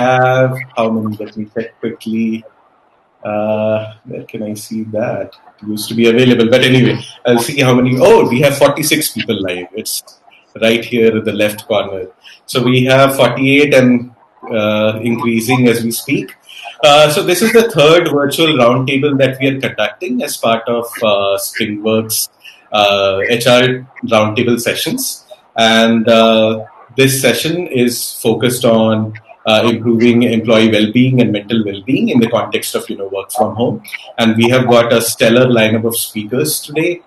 have how many? Let me check quickly. Where can I see that? It used to be available, but anyway, I'll see how many. Oh, we have 46 people live. It's right here in the left corner. So we have 48 and increasing as we speak. So this is the third virtual roundtable that we are conducting as part of Springworks HR roundtable sessions, and this session is focused on improving employee well-being and mental well-being in the context of work from home. And we have got a stellar lineup of speakers today.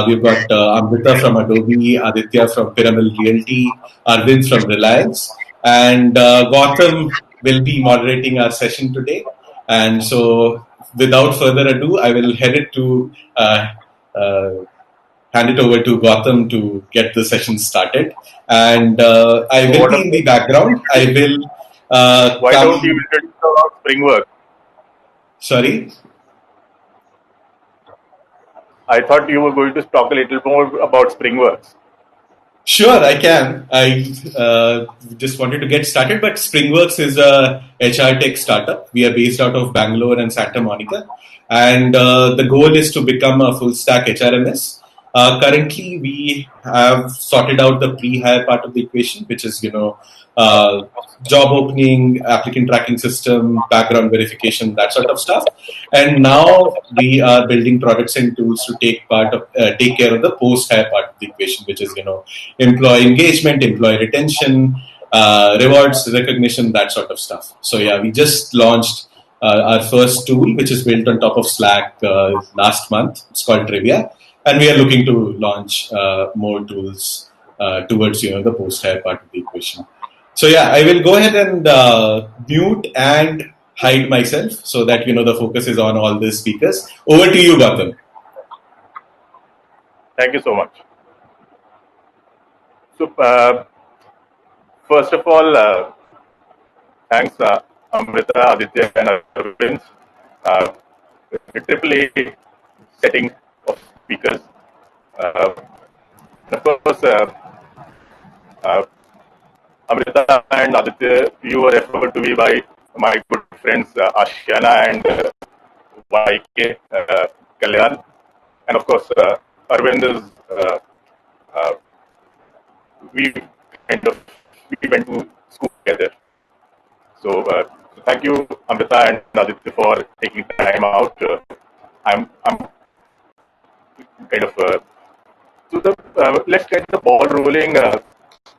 We've got Amrita from Adobe, Aditya from Piramal Realty, Arvind from Reliance, and Gautam will be moderating our session today. And so, without further ado, I will hand it over to Gautam to get the session started. And I will be in the background. I will. Why don't you introduce about Springworks? Sorry? I thought you were going to talk a little more about Springworks. Sure, I can. I just wanted to get started, but Springworks is a HR tech startup. We are based out of Bangalore and Santa Monica, and the goal is to become a full stack HRMS. Currently, we have sorted out the pre-hire part of the equation, which is job opening, applicant tracking system, background verification, that sort of stuff. And now we are building products and tools to take care of the post-hire part of the equation, which is employee engagement, employee retention, rewards, recognition, that sort of stuff. So yeah, we just launched our first tool, which is built on top of Slack last month. It's called Trivia, and we are looking to launch more tools towards the post-hire part of the equation. So yeah, I will go ahead and mute and hide myself so that the focus is on all the speakers. Over to you, Gautam. Thank you so much. So first of all, thanks Amrita, Aditya, and Arvind. AAA setting of speakers. Of course, Amrita and Aditya, you were referred to me by my good friends Ashiana and YK Kalyan. And of course, Arvind is, we went to school together. So thank you, Amrita and Aditya, for taking time out. I'm kind of, let's get the ball rolling.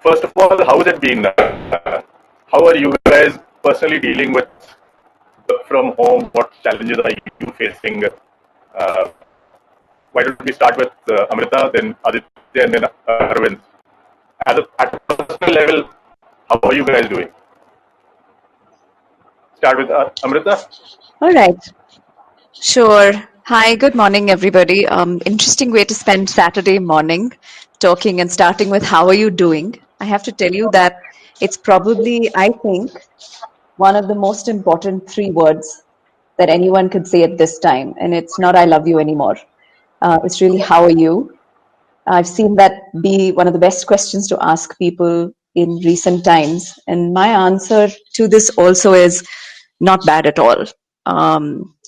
First of all, how has it been? How are you guys personally dealing with from home? What challenges are you facing? Why don't we start with Amrita, then Aditya, and then Arvind? At a personal level, how are you guys doing? Start with Amrita. All right. Sure. Hi, good morning, everybody. Interesting way to spend Saturday morning talking and starting with how are you doing? I have to tell you that it's probably, I think, one of the most important 3 words that anyone could say at this time. And it's not I love you anymore. It's really how are you? I've seen that be one of the best questions to ask people in recent times. And my answer to this also is not bad at all.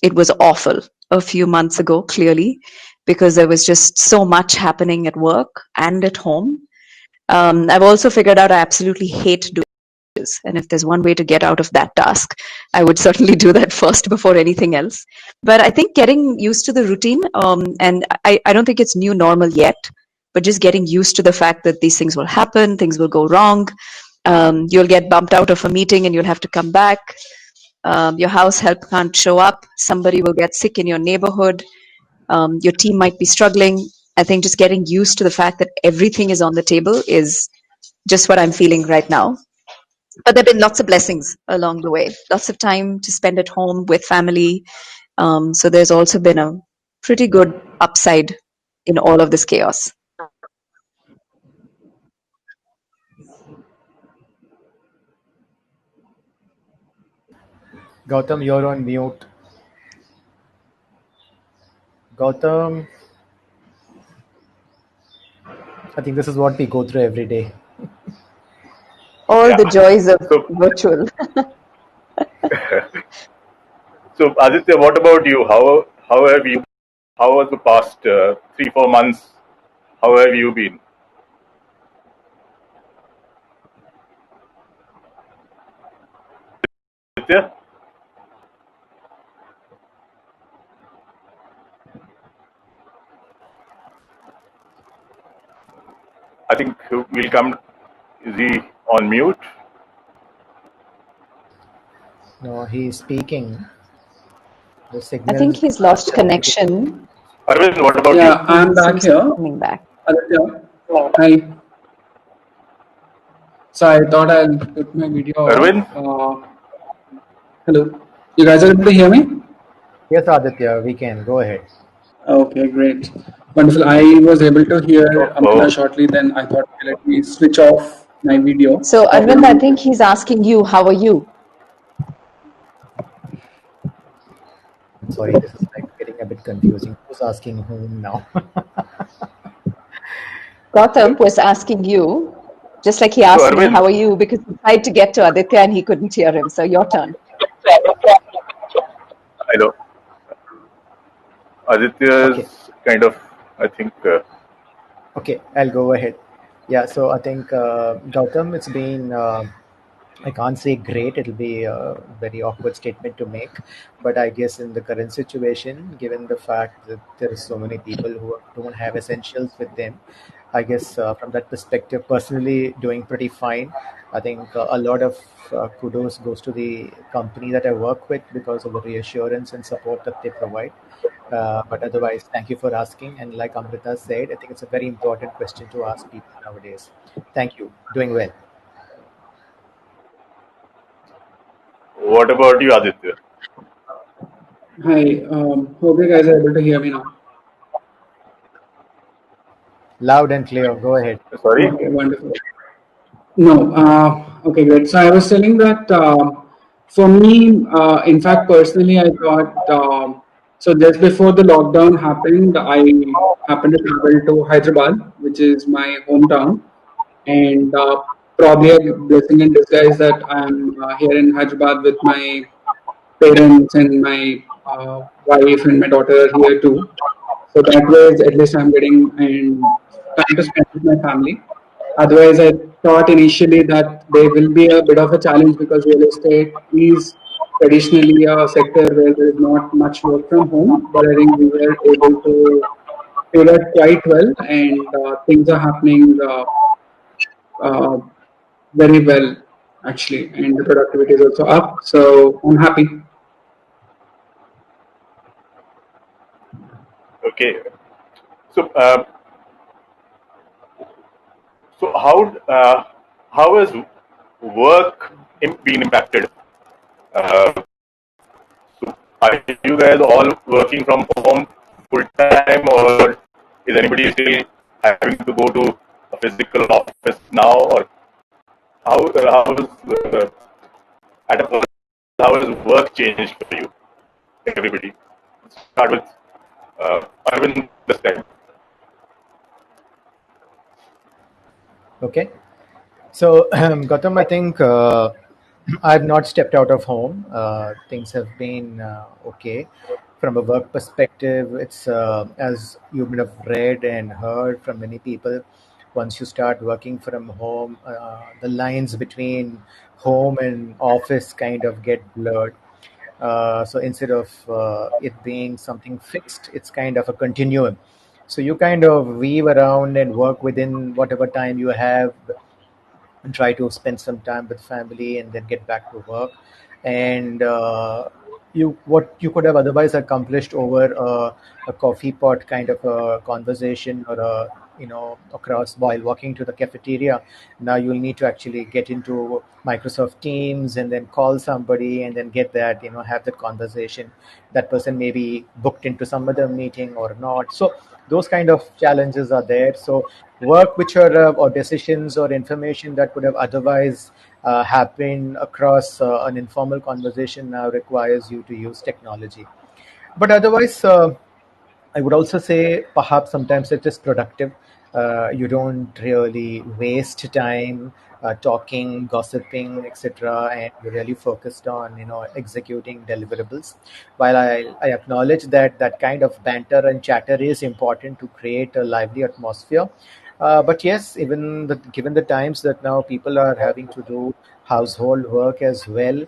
It was awful a few months ago, clearly, because there was just so much happening at work and at home. I've also figured out I absolutely hate doing this. And if there's one way to get out of that task, I would certainly do that first before anything else. But I think getting used to the routine, and I don't think it's new normal yet, but just getting used to the fact that these things will happen, things will go wrong. You'll get bumped out of a meeting and you'll have to come back. Your house help can't show up. Somebody will get sick in your neighborhood. Your team might be struggling. I think just getting used to the fact that everything is on the table is just what I'm feeling right now. But there have been lots of blessings along the way, lots of time to spend at home with family. So there's also been a pretty good upside in all of this chaos. Gautam, you're on mute. Gautam, I think this is what we go through every day. All the joys of virtual. So Aditya, what about you? How have you? How was the past 3-4 months? How have you been? Aditya, I think we'll come. Is he on mute? No, he's speaking. The I signal. think he's lost connection. Arvind, what about you? Yeah, I'm back Seems to be here. coming back. Aditya. Hi. So I thought I'll put my video Arvind, off. Hello. You guys are able to hear me? Yes, Aditya, we can. Go ahead. Okay, great. Wonderful. I was able to hear Amrita oh, shortly, then I thought, okay, let me switch off my video. So, Arvind, I think he's asking you, how are you? I'm sorry, this is like getting a bit confusing. Who's asking whom now? Gautam was asking you, just like he so asked me, Arvind, how are you? Because he tried to get to Aditya and he couldn't hear him. So, your turn. hello. Aditya Okay, is kind of, I think. okay, I'll go ahead. Yeah, so I think Gautam, it's been, I can't say great, it'll be a very awkward statement to make, but I guess in the current situation, given the fact that there are so many people who don't have essentials with them, I guess from that perspective, personally doing pretty fine. I think a lot of kudos goes to the company that I work with because of the reassurance and support that they provide. But otherwise, thank you for asking. And like Amrita said, I think it's a very important question to ask people nowadays. Thank you. Doing well. What about you, Aditya? Hi. Hope you guys are able to hear me now. Loud and clear. Go ahead. Sorry. Okay, wonderful. No. Okay, great. So I was telling that for me, in fact, personally, I thought so. Just before the lockdown happened, I happened to travel to Hyderabad, which is my hometown, and probably a blessing in disguise that I'm here in Hyderabad with my parents and my wife and my daughter are here too. So that way, at least I'm getting and time to spend with my family. Otherwise, I thought initially that there will be a bit of a challenge because real estate is traditionally a sector where there is not much work from home. But I think we were able to pivot quite well, and things are happening uh, very well actually, and the productivity is also up. So I'm happy. Okay. So, so how has work been impacted? Uh, are you guys all working from home full time, or is anybody still having to go to a physical office now, or how is at a person, how has work changed for you? Everybody. Start with Arvind this time. Okay. So, Gautam, I think I've not stepped out of home. Things have been okay. From a work perspective, it's as you would have read and heard from many people. Once you start working from home, the lines between home and office kind of get blurred. So instead of it being something fixed, it's kind of a continuum. So you kind of weave around and work within whatever time you have and try to spend some time with family and then get back to work. And you what you could have otherwise accomplished over a coffee pot kind of a conversation or a across while walking to the cafeteria, now you'll need to actually get into Microsoft Teams and then call somebody and then get that have that conversation. That person may be booked into some other meeting or not, so those kind of challenges are there. So work which are or decisions or information that would have otherwise happened across an informal conversation now requires you to use technology. But otherwise, I would also say perhaps sometimes it is productive. You don't really waste time talking, gossiping, etc., and you're really focused on executing deliverables. While I acknowledge that that kind of banter and chatter is important to create a lively atmosphere, but yes, given the times that now people are having to do household work as well,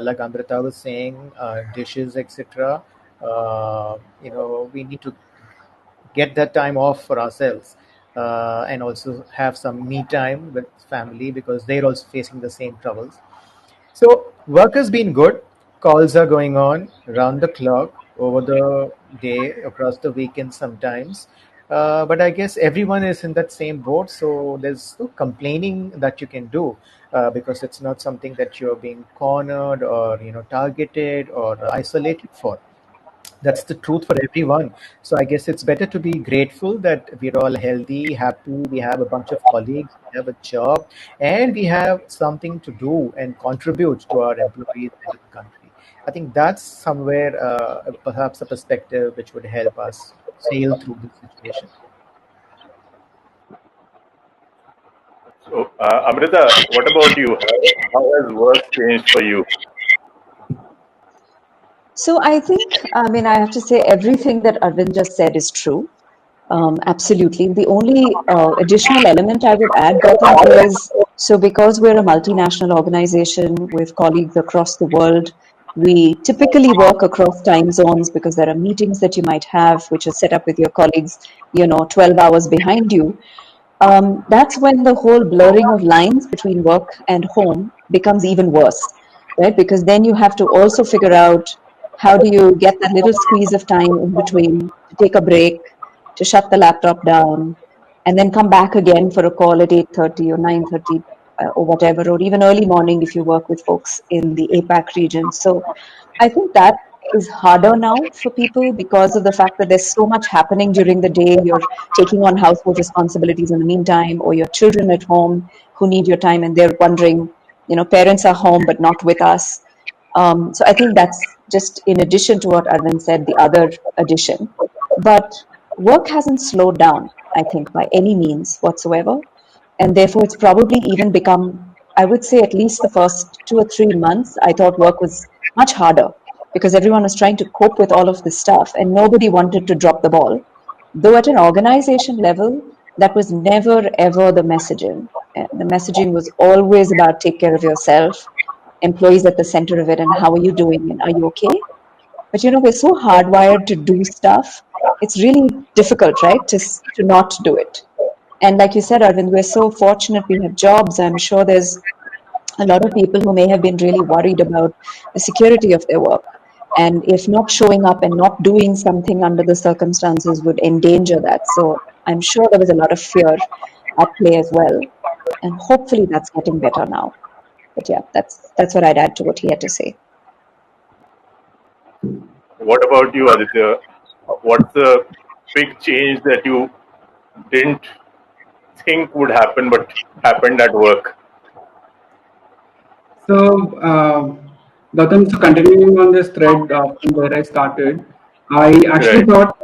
like Amrita was saying, dishes, etc. We need to get that time off for ourselves, and also have some me time with family because they're also facing the same troubles. So work has been good. Calls are going on round the clock over the day, across the weekend sometimes. But I guess everyone is in that same boat, so there's no complaining that you can do, because it's not something that you're being cornered or targeted or isolated for. That's the truth for everyone. So I guess it's better to be grateful that we're all healthy, happy, we have a bunch of colleagues, we have a job, and we have something to do and contribute to our employees and to the country. I think that's somewhere perhaps a perspective which would help us sail through this situation. So, Amrita, what about you? How has work changed for you? So I think, I mean, I have to say everything that Arvind just said is true. Absolutely. The only additional element I would add, Gautam, is so because we're a multinational organization with colleagues across the world, we typically work across time zones because there are meetings that you might have, which are set up with your colleagues, 12 hours behind you. That's when the whole blurring of lines between work and home becomes even worse, right? Because then you have to also figure out how do you get that little squeeze of time in between to take a break, to shut the laptop down, and then come back again for a call at 8:30 or 9:30 or whatever, or even early morning if you work with folks in the APAC region. So I think that is harder now for people because of the fact that there's so much happening during the day. You're taking on household responsibilities in the meantime, or your children at home who need your time and they're wondering, parents are home but not with us. So I think that's just in addition to what Arvind said, the other addition. But work hasn't slowed down, I think, by any means whatsoever. And therefore, it's probably even become, I would say, at least the first 2 or 3 months, I thought work was much harder because everyone was trying to cope with all of this stuff and nobody wanted to drop the ball. Though at an organization level, that was never ever the messaging. The messaging was always about take care of yourself, employees at the center of it, and how are you doing and are you okay? But we're so hardwired to do stuff. It's really difficult, right, to not do it. And like you said, Arvind, we're so fortunate we have jobs. I'm sure there's a lot of people who may have been really worried about the security of their work. And if not showing up and not doing something under the circumstances would endanger that. So I'm sure there was a lot of fear at play as well. And hopefully that's getting better now. But yeah, that's what I'd add to what he had to say. What about you, Aditya? What's the big change that you didn't think would happen but happened at work? So, Gautam, so continuing on this thread from where I started, I actually Right. thought,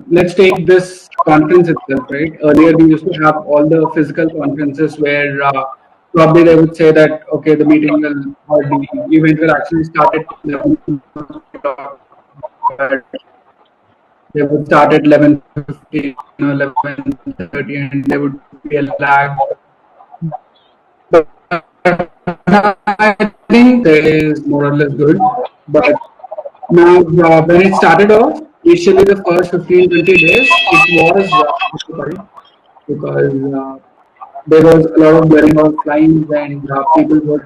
let's take this conference itself, right? Earlier, we used to have all the physical conferences where probably they would say that, okay, the meeting will, or the event will actually start at 11 o'clock. They would start at 11:15, 11:30, and there would be a lag. But I think there is more or less good. But now, when it started off, initially the first 15-20 days, it was difficult because there was a lot of blurring of lines and people would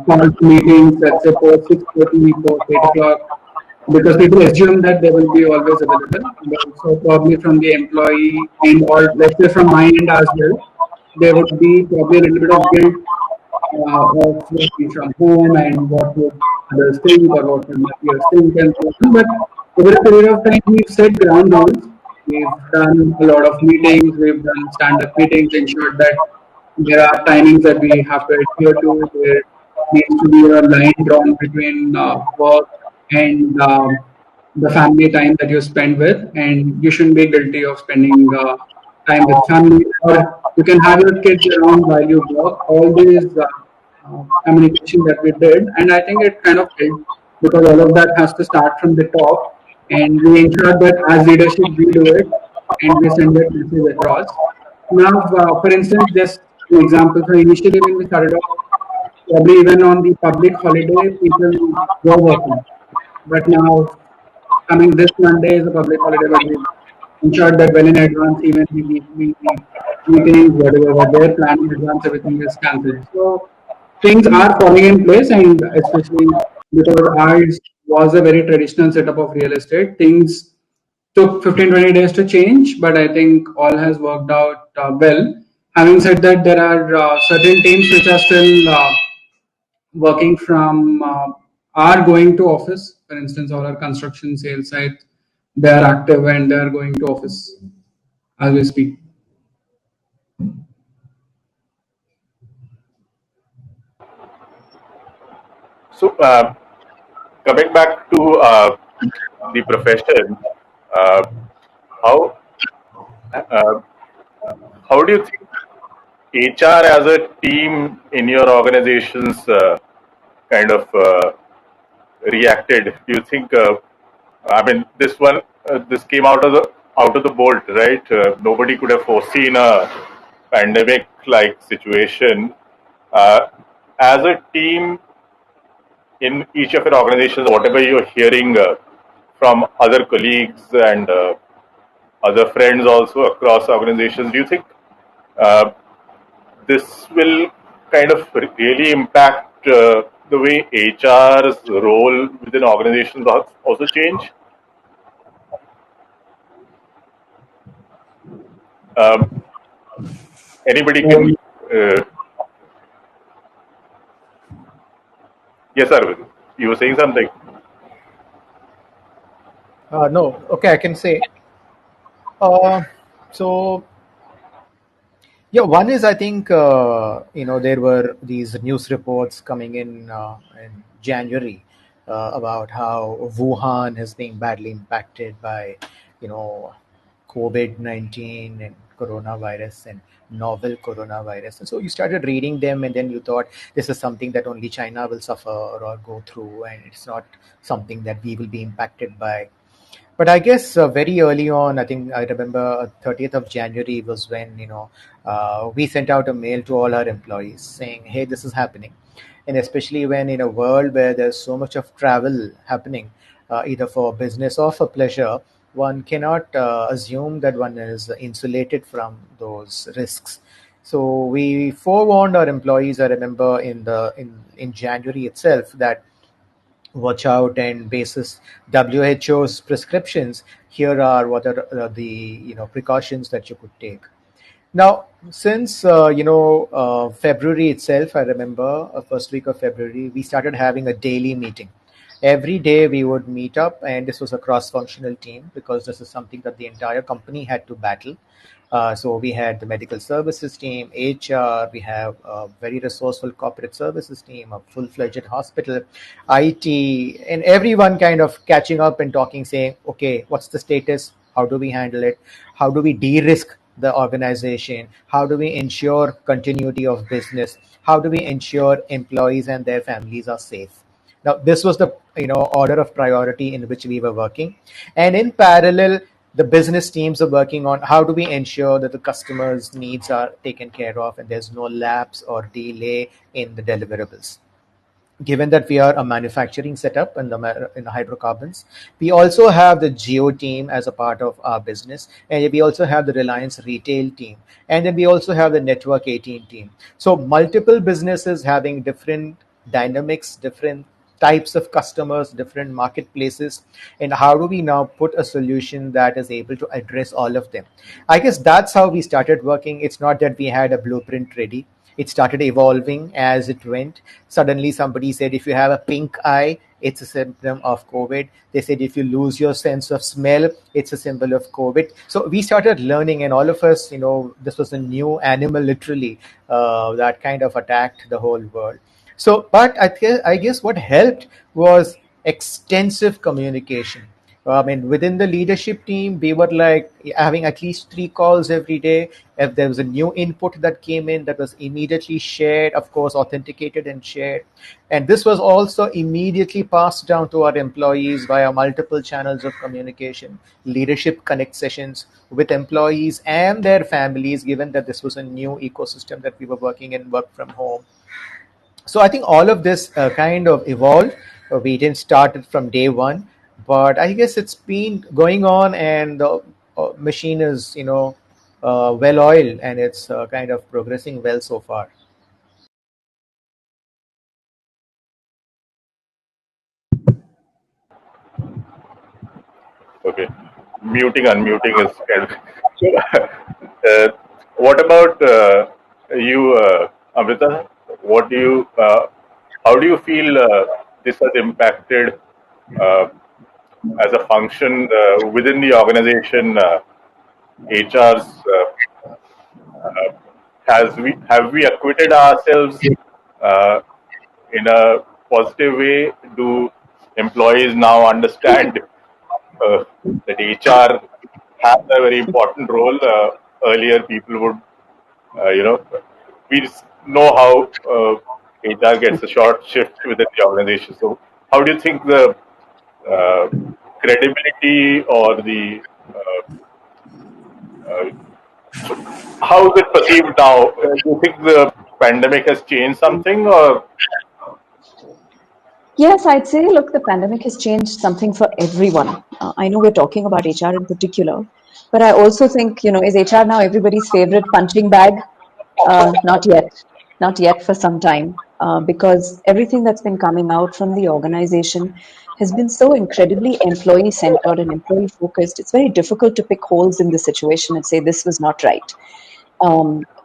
call meetings, let's say, for 6:30, for 8 o'clock, because people assume that they will be always available. And also, probably from the employee end, or let's say from my end as well, there would be probably a little bit of guilt of working from home and what would others think or what would my peers think and so on. But over a period of time, we've set ground rules. We've done a lot of meetings. We've done stand-up meetings, ensured that there are timings that we have to adhere to. There needs to be a line drawn between work and the family time that you spend with, and you shouldn't be guilty of spending time with family, or you can have your kids around while you work. All these communication that we did, and I think it kind of helped because all of that has to start from the top, and we ensure that as leadership we do it and we send that message across. Now, for instance, just an example. So initially when we started off, probably even on the public holiday, people were working. But now, coming this Monday is a public holiday, but we ensured that well in advance, even the weekly meetings, whatever were there, planned in advance, everything is cancelled. So things are falling in place, and especially because ours was a very traditional setup of real estate, things took 15-20 days to change, but I think all has worked out well. Having said that, there are certain teams which are still working from are going to office. For instance, all our construction sales sites, they are active and they are going to office as we speak. So, coming back to the profession, uh, how uh, how do you think HR as a team in your organizations kind of reacted? Do you think? I mean, this came out of the bolt, right? Nobody could have foreseen a pandemic-like situation. Uh, as a team in each of your organizations, whatever you're hearing from other colleagues and other friends also across organizations, do you think uh, this will kind of really impact the way HR's role within organizations also change? Um, Anybody can. Uh, yes, Arvind, you were saying something. No, okay, I can say. Uh, so yeah, one is I think there were these news reports coming in January about how Wuhan has been badly impacted by you know COVID-19 and coronavirus and novel coronavirus. And so you started reading them, and then you thought this is something that only China will suffer or go through, and it's not something that we will be impacted by. But I guess very early on, I think I remember 30th of January was when we sent out a mail to all our employees saying, "Hey, this is happening," and especially when in a world where there's so much of travel happening, either for business or for pleasure, one cannot assume that one is insulated from those risks. So we forewarned our employees. I remember in January itself that watch out and basis WHO's prescriptions. Here are what are the precautions that you could take. Now, since February itself, I remember first week of February, we started having a daily meeting. Every day we would meet up, and this was a cross-functional team because this is something that the entire company had to battle. So we had the medical services team, HR, we have a very resourceful corporate services team, a full-fledged hospital, IT, and everyone kind of catching up and talking, saying, okay, what's the status? How do we handle it? How do we de-risk the organization? How do we ensure continuity of business? How do we ensure employees and their families are safe? Now, this was the order of priority in which we were working, and in parallel, the business teams are working on how do we ensure that the customers' needs are taken care of and there's no lapse or delay in the deliverables. Given that we are a manufacturing setup in the hydrocarbons, we also have the geo team as a part of our business, and we also have the Reliance retail team, and then we also have the network 18 team. So multiple businesses having different dynamics, different types of customers, different marketplaces, and how do we now put a solution that is able to address all of them? I guess that's how we started working. It's not that we had a blueprint ready. It started evolving as it went. Suddenly, somebody said, if you have a pink eye, it's a symptom of COVID. They said, if you lose your sense of smell, it's a symbol of COVID. So we started learning, and all of us, this was a new animal, literally, that kind of attacked the whole world. So, but I guess what helped was extensive communication. I mean, within the leadership team, we were like having at least 3 calls every day. If there was a new input that came in, that was immediately shared, of course, authenticated and shared. And this was also immediately passed down to our employees via multiple channels of communication, leadership connect sessions with employees and their families, given that this was a new ecosystem that we were working in, work from home. So I think all of this kind of evolved. We didn't start it from day one, but I guess it's been going on, and the machine is, well oiled, and it's kind of progressing well so far. Okay. Muting, unmuting is kind of. What about you, Amrita? What do you, how do you feel this has impacted uh, as a function within the organization? HR's have we acquitted ourselves uh, in a positive way? Do employees now understand that HR has a very important role? Earlier, people would, you know, we just know how HR gets a short shift within the organization. So, how do you think the uh, credibility or the uh, how is it perceived now? Do you think the pandemic has changed something, or Yes, I'd say, look, the pandemic has changed something for everyone. I know we're talking about HR in particular, but I also think, is HR now everybody's favorite punching bag? Not yet, not yet for some time, because everything that's been coming out from the organization has been so incredibly employee centered and employee focused. It's very difficult to pick holes in the situation and say this was not right.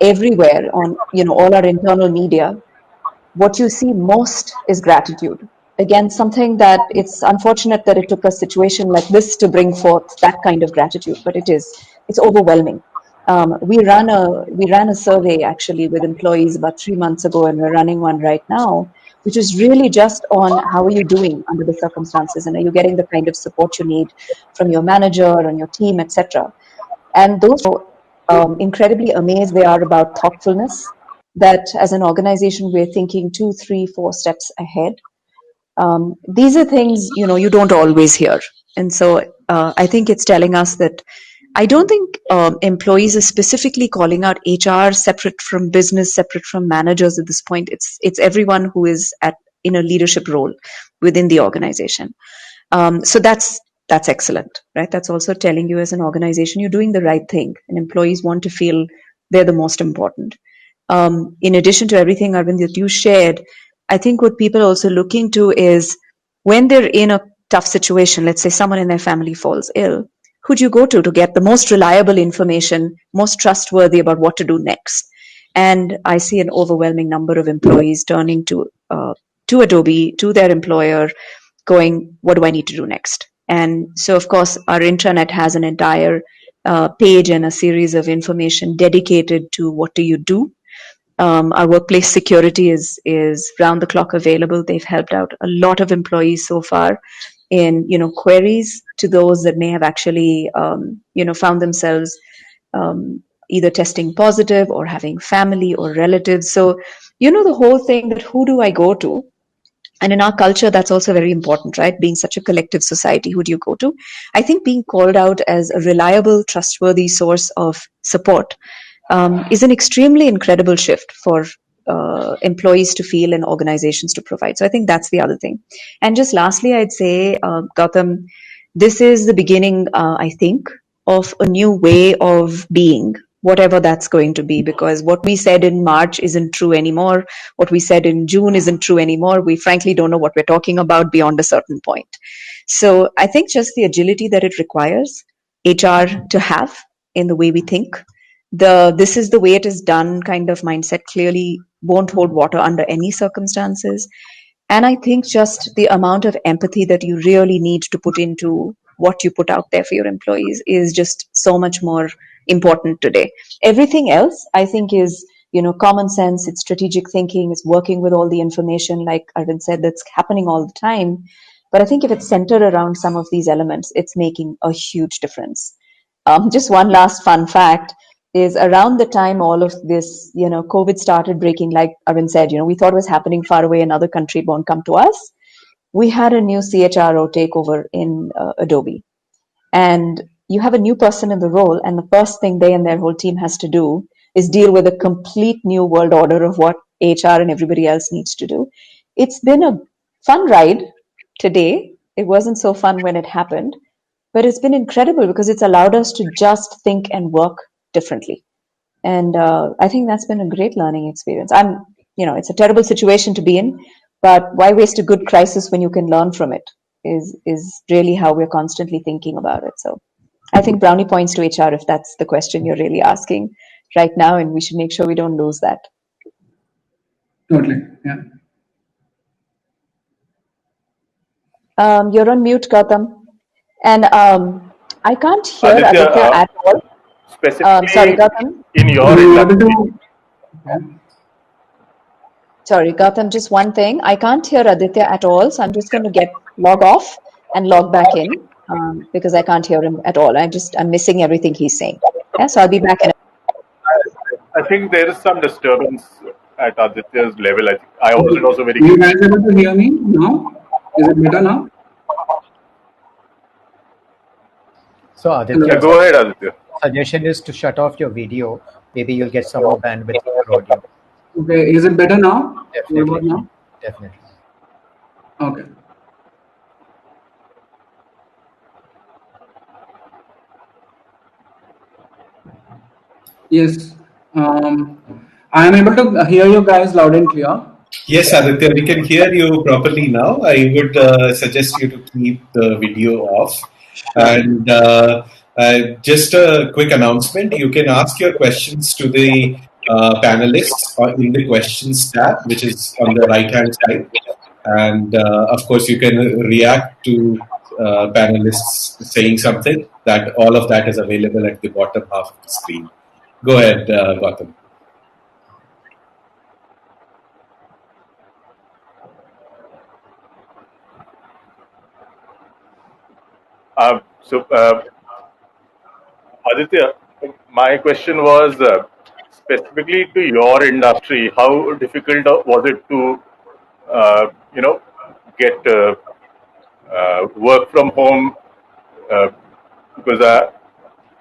Everywhere on, all our internal media, what you see most is gratitude. Again, something that it's unfortunate that it took a situation like this to bring forth that kind of gratitude, but it's overwhelming. We ran a survey actually with employees about 3 months ago, and we're running one right now, which is really just on how are you doing under the circumstances, and are you getting the kind of support you need from your manager and your team, etc. And those incredibly amazed they are about thoughtfulness, that as an organization we're thinking 2, 3, 4 steps ahead. These are things you don't always hear, and so I think it's telling us that I don't think employees are specifically calling out HR separate from business, separate from managers at this point. It's everyone who is in a leadership role within the organization. So that's excellent, right? That's also telling you as an organization you're doing the right thing, and employees want to feel they're the most important. In addition to everything, Arvind, that you shared, I think what people are also looking to is when they're in a tough situation, let's say someone in their family falls ill, who do you go to get the most reliable information, most trustworthy about what to do next? And I see an overwhelming number of employees turning to Adobe, to their employer, going, what do I need to do next? And so, of course, our intranet has an entire page and a series of information dedicated to what do you do. Our workplace security is round the clock available. They've helped out a lot of employees so far in queries to those that may have actually found themselves either testing positive or having family or relatives. So the whole thing that who do I go to? And in our culture, that's also very important, right? Being such a collective society, who do you go to? I think being called out as a reliable, trustworthy source of support is an extremely incredible shift for employees to feel and organizations to provide. So I think that's the other thing. And just lastly, I'd say, Gautam, this is the beginning, I think, of a new way of being, whatever that's going to be, because what we said in March isn't true anymore. What we said in June isn't true anymore. We frankly don't know what we're talking about beyond a certain point. So I think just the agility that it requires HR to have in the way we think, this is the way it is done kind of mindset clearly won't hold water under any circumstances. And I think just the amount of empathy that you really need to put into what you put out there for your employees is just so much more important today. Everything else, I think, is common sense. It's strategic thinking. It's working with all the information, like Arvind said, that's happening all the time. But I think if it's centered around some of these elements, it's making a huge difference. Just one last fun fact is around the time all of this, COVID started breaking, like Arvind said, we thought it was happening far away, another country, it won't come to us. We had a new CHRO takeover in Adobe. And you have a new person in the role, and the first thing they and their whole team has to do is deal with a complete new world order of what HR and everybody else needs to do. It's been a fun ride today. It wasn't so fun when it happened, but it's been incredible because it's allowed us to just think and work differently. And I think that's been a great learning experience. It's a terrible situation to be in, but why waste a good crisis when you can learn from it is really how we're constantly thinking about it. So I think brownie points to HR if that's the question you're really asking right now, and we should make sure we don't lose that. Totally, yeah. You're on mute, Gautam. And I can't hear Aditya at all. Specifically, sorry, Gautam. In your industry. Sorry, Gautam, just one thing. I can't hear Aditya at all, so I'm just going to log off and log back in because I can't hear him at all. I'm missing everything he's saying. Yeah, so I'll be back in. I think there is some disturbance at Aditya's level. I was also very. You guys able to hear me now? Is it better now? So Aditya, yeah, go ahead, Aditya. Suggestion is to shut off your video. Maybe you'll get some more bandwidth in your audio. Okay, is it better now? Definitely. What about now? Definitely. Okay. Yes, I am able to hear you guys loud and clear. Yes, Aditya, we can hear you properly now. I would suggest you to keep the video off. And just a quick announcement, you can ask your questions to the panelists in the questions tab, which is on the right-hand side. And of course, you can react to panelists saying something. All of that is available at the bottom half of the screen. Go ahead, Gautam. Aditya, my question was specifically to your industry. How difficult was it to, get work from home? Because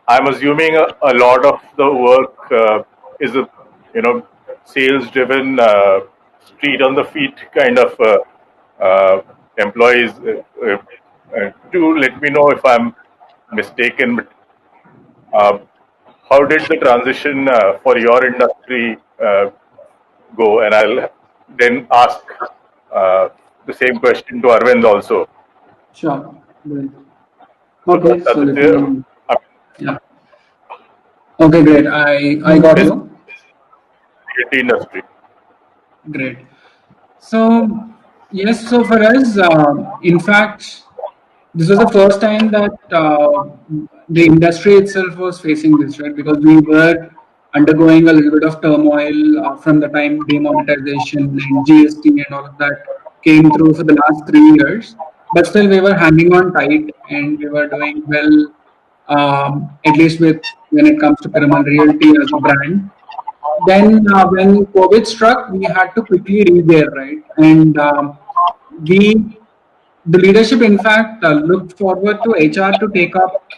I'm assuming a lot of the work is sales-driven, street on the feet kind of employees. Do let me know if I'm mistaken, but how did the transition for your industry go? And I'll then ask the same question to Arvind also. Sure. Okay. So yeah. Okay, great. I got you. Realty industry. Great. So yes, so for us, in fact, this was the first time that the industry itself was facing this, right? Because we were undergoing a little bit of turmoil from the time demonetization and GST and all of that came through for the last 3 years. But still, we were hanging on tight and we were doing well, at least when it comes to Piramal Realty as a brand. Then when COVID struck, we had to quickly regear, right? And the leadership, in fact, looked forward to HR to take up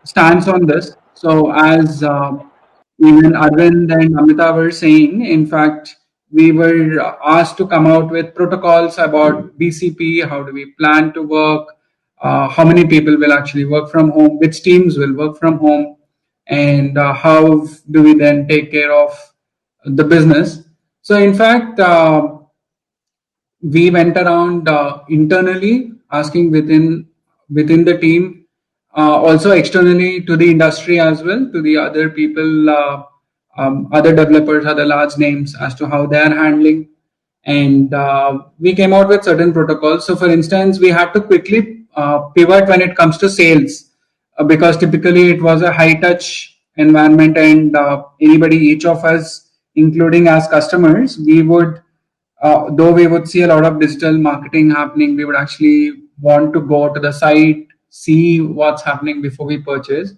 stance on this. So as even Arvind and Amrita were saying, in fact, we were asked to come out with protocols about BCP, how do we plan to work, how many people will actually work from home, which teams will work from home, and how do we then take care of the business. So in fact, we went around internally asking within the team, also externally to the industry as well, to the other people, other developers, other large names as to how they are handling. And we came out with certain protocols. So for instance, we had to quickly pivot when it comes to sales because typically it was a high touch environment and each of us, including as customers, we would though we would see a lot of digital marketing happening, we would actually want to go to the site, see what's happening before we purchase.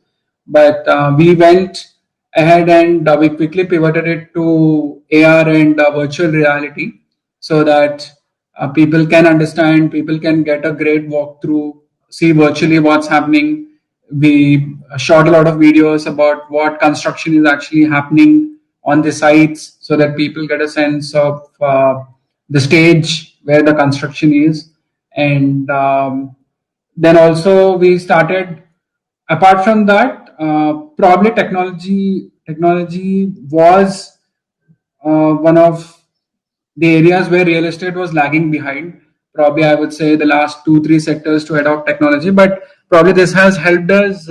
But we went ahead and we quickly pivoted it to AR and virtual reality so that people can understand, people can get a great walkthrough, see virtually what's happening. We shot a lot of videos about what construction is actually happening on the sites so that people get a sense of the stage where the construction is. And then also we started, apart from that, probably technology was one of the areas where real estate was lagging behind. Probably, I would say the last 2, 3 sectors to adopt technology, but probably this has helped us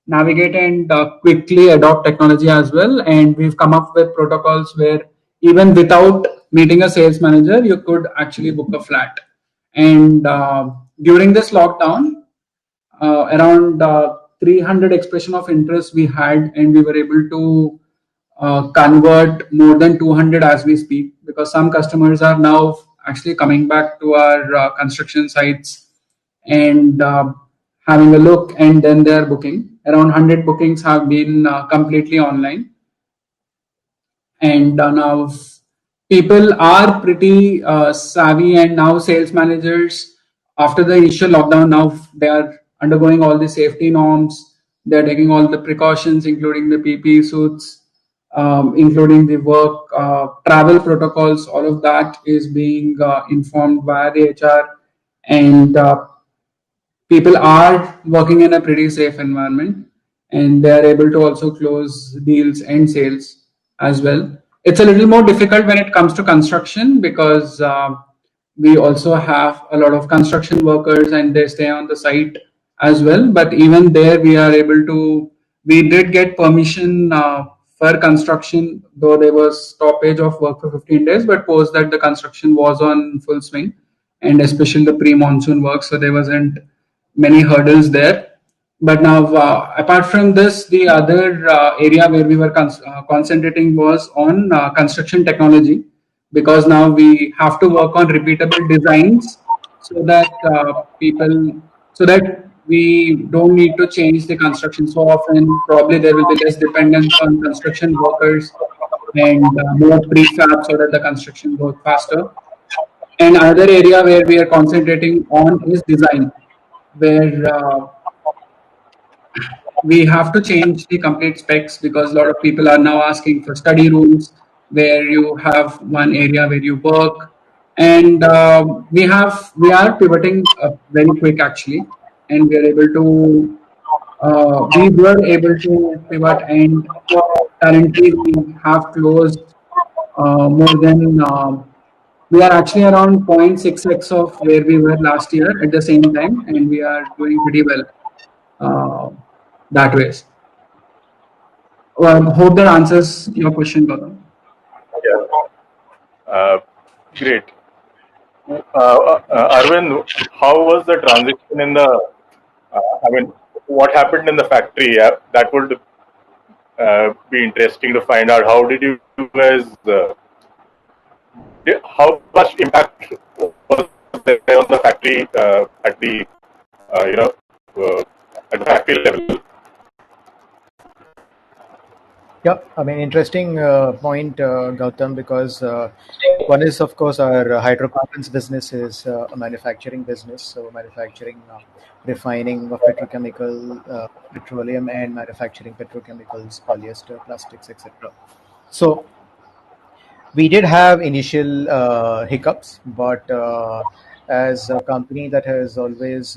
navigate and quickly adopt technology as well. And we've come up with protocols where even without meeting a sales manager, you could actually book a flat. And during this lockdown, around 300 expression of interest we had, and we were able to convert more than 200 as we speak, because some customers are now actually coming back to our construction sites and having a look, and then they're booking. Around 100 bookings have been completely online. And now people are pretty savvy, and now sales managers, after the initial lockdown, now they are undergoing all the safety norms, they're taking all the precautions including the PPE suits, including the work travel protocols. All of that is being informed by the HR, and people are working in a pretty safe environment, and they are able to also close deals and sales as well. It's a little more difficult when it comes to construction because we also have a lot of construction workers and they stay on the site as well. But even there, we are able to, we did get permission for construction, though there was stoppage of work for 15 days, but post that the construction was on full swing, and especially the pre-monsoon work, so there wasn't many hurdles there. But now, apart from this, the other area where we were concentrating was on construction technology, because now we have to work on repeatable designs so that so that we don't need to change the construction so often. Probably there will be less dependence on construction workers and more prefab so that the construction goes faster. And another area where we are concentrating on is design, where we have to change the complete specs, because a lot of people are now asking for study rooms where you have one area where you work. And we are pivoting very quick actually, and we are able to we were able to pivot, and currently we have closed more than we are actually around 0.6x of where we were last year at the same time, and we are doing pretty well that way. Hope that answers your question, Gautam. Yeah. Great. Arvind, how was the transition in the? I mean, what happened in the factory? That would be interesting to find out. How did you guys? How much impact was there on the factory at the at the factory level? Yeah, I mean, interesting point, Gautam, because one is, of course, our hydrocarbons business is a manufacturing business. So, manufacturing, refining of petroleum, and manufacturing petrochemicals, polyester, plastics, etc. So, we did have initial hiccups, but as a company that has always,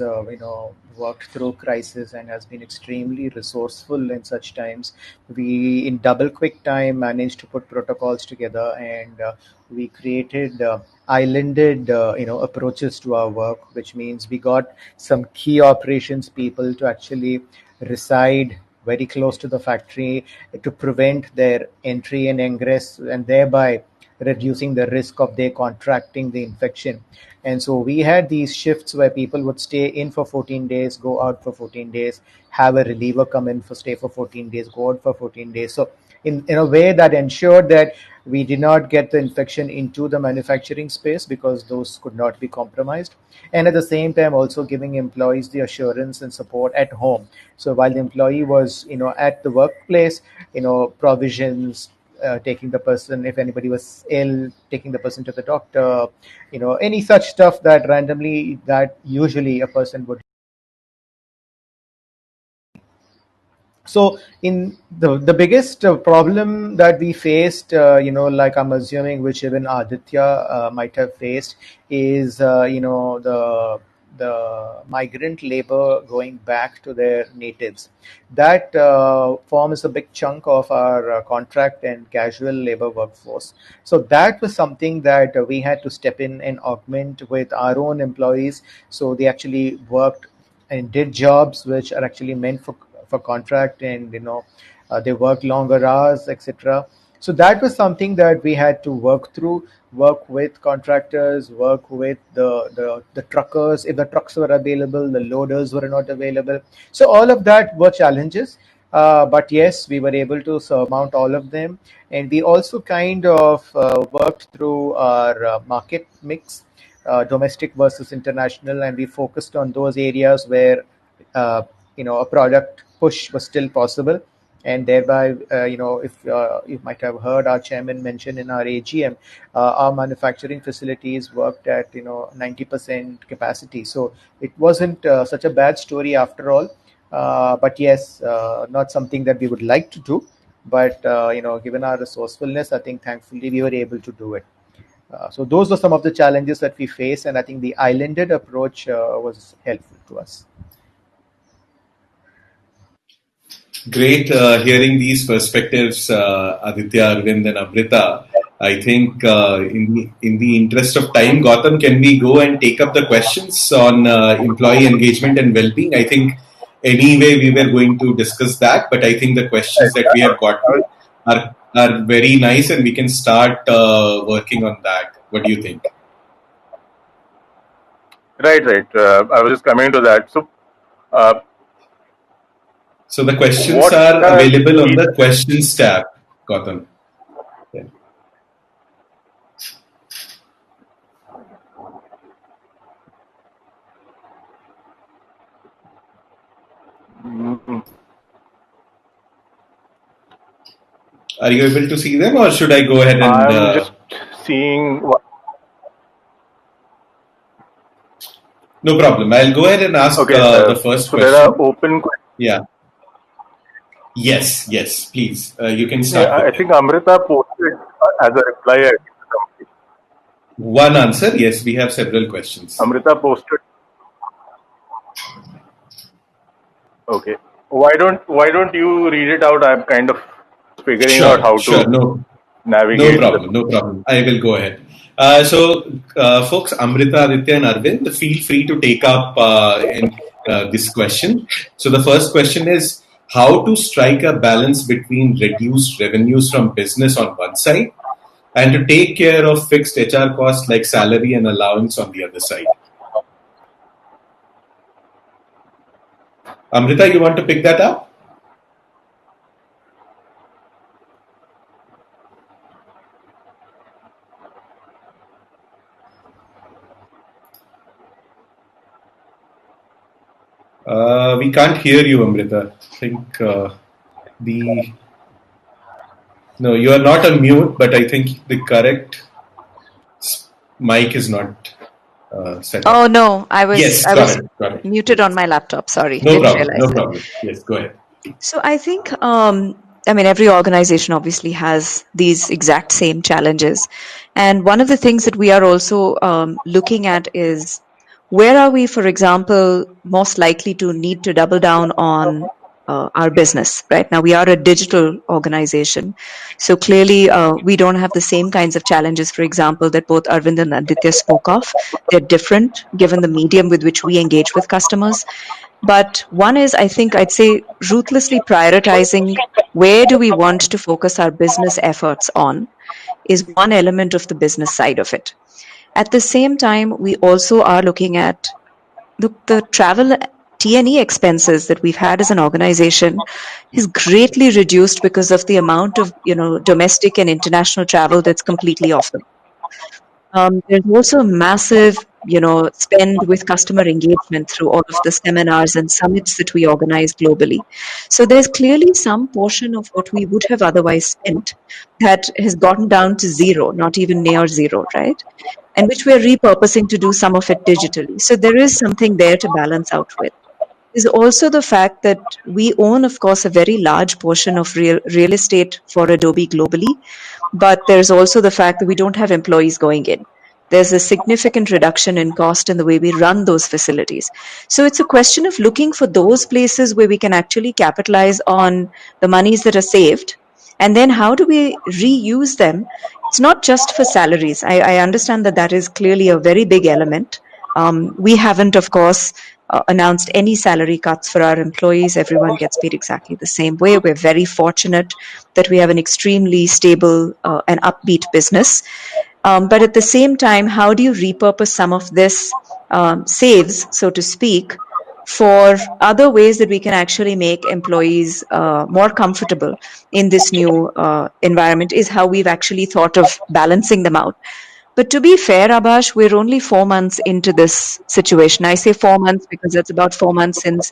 worked through crisis and has been extremely resourceful in such times, we in double quick time managed to put protocols together, and we created islanded, approaches to our work, which means we got some key operations people to actually reside very close to the factory to prevent their entry and ingress, and thereby reducing the risk of their contracting the infection. And so we had these shifts where people would stay in for 14 days, go out for 14 days, have a reliever come in for stay for 14 days, go out for 14 days. So in a way that ensured that we did not get the infection into the manufacturing space because those could not be compromised. And at the same time, also giving employees the assurance and support at home. So while the employee was, at the workplace, provisions, taking the person, if anybody was ill, taking the person to the doctor, any such stuff that randomly that usually a person would. So in the biggest problem that we faced, like I'm assuming, which even Aditya might have faced, is the migrant labor going back to their natives. That forms a big chunk of our contract and casual labor workforce. So that was something that we had to step in and augment with our own employees. So they actually worked and did jobs which are actually meant for contract, and they work longer hours, etc. So that was something that we had to work through, work with contractors, work with the truckers. If the trucks were available, the loaders were not available. So all of that were challenges, but yes, we were able to surmount all of them. And we also kind of worked through our market mix, domestic versus international, and we focused on those areas where uh, a product push was still possible. And thereby, if you might have heard our chairman mention in our AGM, our manufacturing facilities worked at 90% capacity. So it wasn't such a bad story after all. But yes, not something that we would like to do. But given our resourcefulness, I think thankfully we were able to do it. So those were some of the challenges that we face, and I think the islanded approach was helpful to us. Great hearing these perspectives, Aditya, Arvind, and Amrita. I think in the interest of time, Gautam, can we go and take up the questions on employee engagement and well-being? I think anyway we were going to discuss that, but I think the questions that we have gotten are very nice, and we can start working on that. What do you think? Right. I was just coming to that. So the questions What are are available on the- the questions tab, Gautam. Yeah. Mm, Are you able to see them, or should I go ahead and? I'm just seeing. No problem. I'll go ahead and ask Okay, the first so question. there are open questions. Yeah. Yes, please. You can start. I think Amrita posted as a reply. One answer. Yes, we have several questions. Amrita posted. Okay. Why don't you read it out? I'm kind of figuring out how to navigate. No problem. I will go ahead. Folks, Amrita, Aditya, and Arvind, feel free to take up this question. So the first question is how to strike a balance between reduced revenues from business on one side and to take care of fixed HR costs like salary and allowance on the other side. Amrita, you want to pick that up? We can't hear you, Amrita. I think No, you are not on mute, but I think the correct mic is not set up. Oh no, I was Got it. muted on my laptop. Sorry, No didn't problem. realize No that. problem. Yes, go ahead. So I think, every organization obviously has these exact same challenges. And one of the things that we are also looking at is where are we, for example, most likely to need to double down on our business, right? Now, we are a digital organization. So clearly, we don't have the same kinds of challenges, for example, that both Arvind and Aditya spoke of. They're different given the medium with which we engage with customers. But one is, I think I'd say, ruthlessly prioritizing where do we want to focus our business efforts on is one element of the business side of it. At the same time, we also are looking at the travel T&E expenses that we've had as an organization is greatly reduced because of the amount of domestic and international travel that's completely off the. There's also a massive spend with customer engagement through all of the seminars and summits that we organize globally. So there's clearly some portion of what we would have otherwise spent that has gotten down to zero, not even near zero, right? And which we're repurposing to do some of it digitally. So there is something there to balance out with. Is also the fact that we own, of course, a very large portion of real estate for Adobe globally, but there's also the fact that we don't have employees going in. There's a significant reduction in cost in the way we run those facilities. So it's a question of looking for those places where we can actually capitalize on the monies that are saved. And then how do we reuse them? It's not just for salaries. I understand that that is clearly a very big element. We haven't, of course, announced any salary cuts for our employees. Everyone gets paid exactly the same way. We're very fortunate that we have an extremely stable and upbeat business. But at the same time, how do you repurpose some of this saves, so to speak, for other ways that we can actually make employees more comfortable in this new environment is how we've actually thought of balancing them out. But to be fair, Abhash, we're only 4 months into this situation. I say 4 months because it's about 4 months since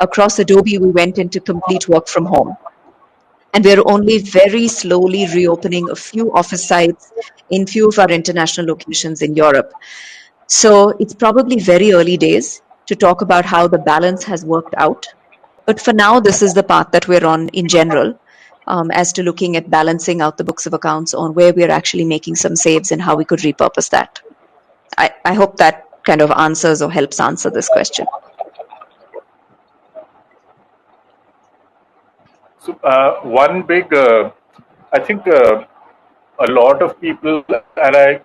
across Adobe we went into complete work from home. And we're only very slowly reopening a few office sites in few of our international locations in Europe. So it's probably very early days to talk about how the balance has worked out. But for now, this is the path that we're on in general. As to looking at balancing out the books of accounts on where we're actually making some saves and how we could repurpose that. I hope that kind of answers or helps answer this question. So one big, I think a lot of people, and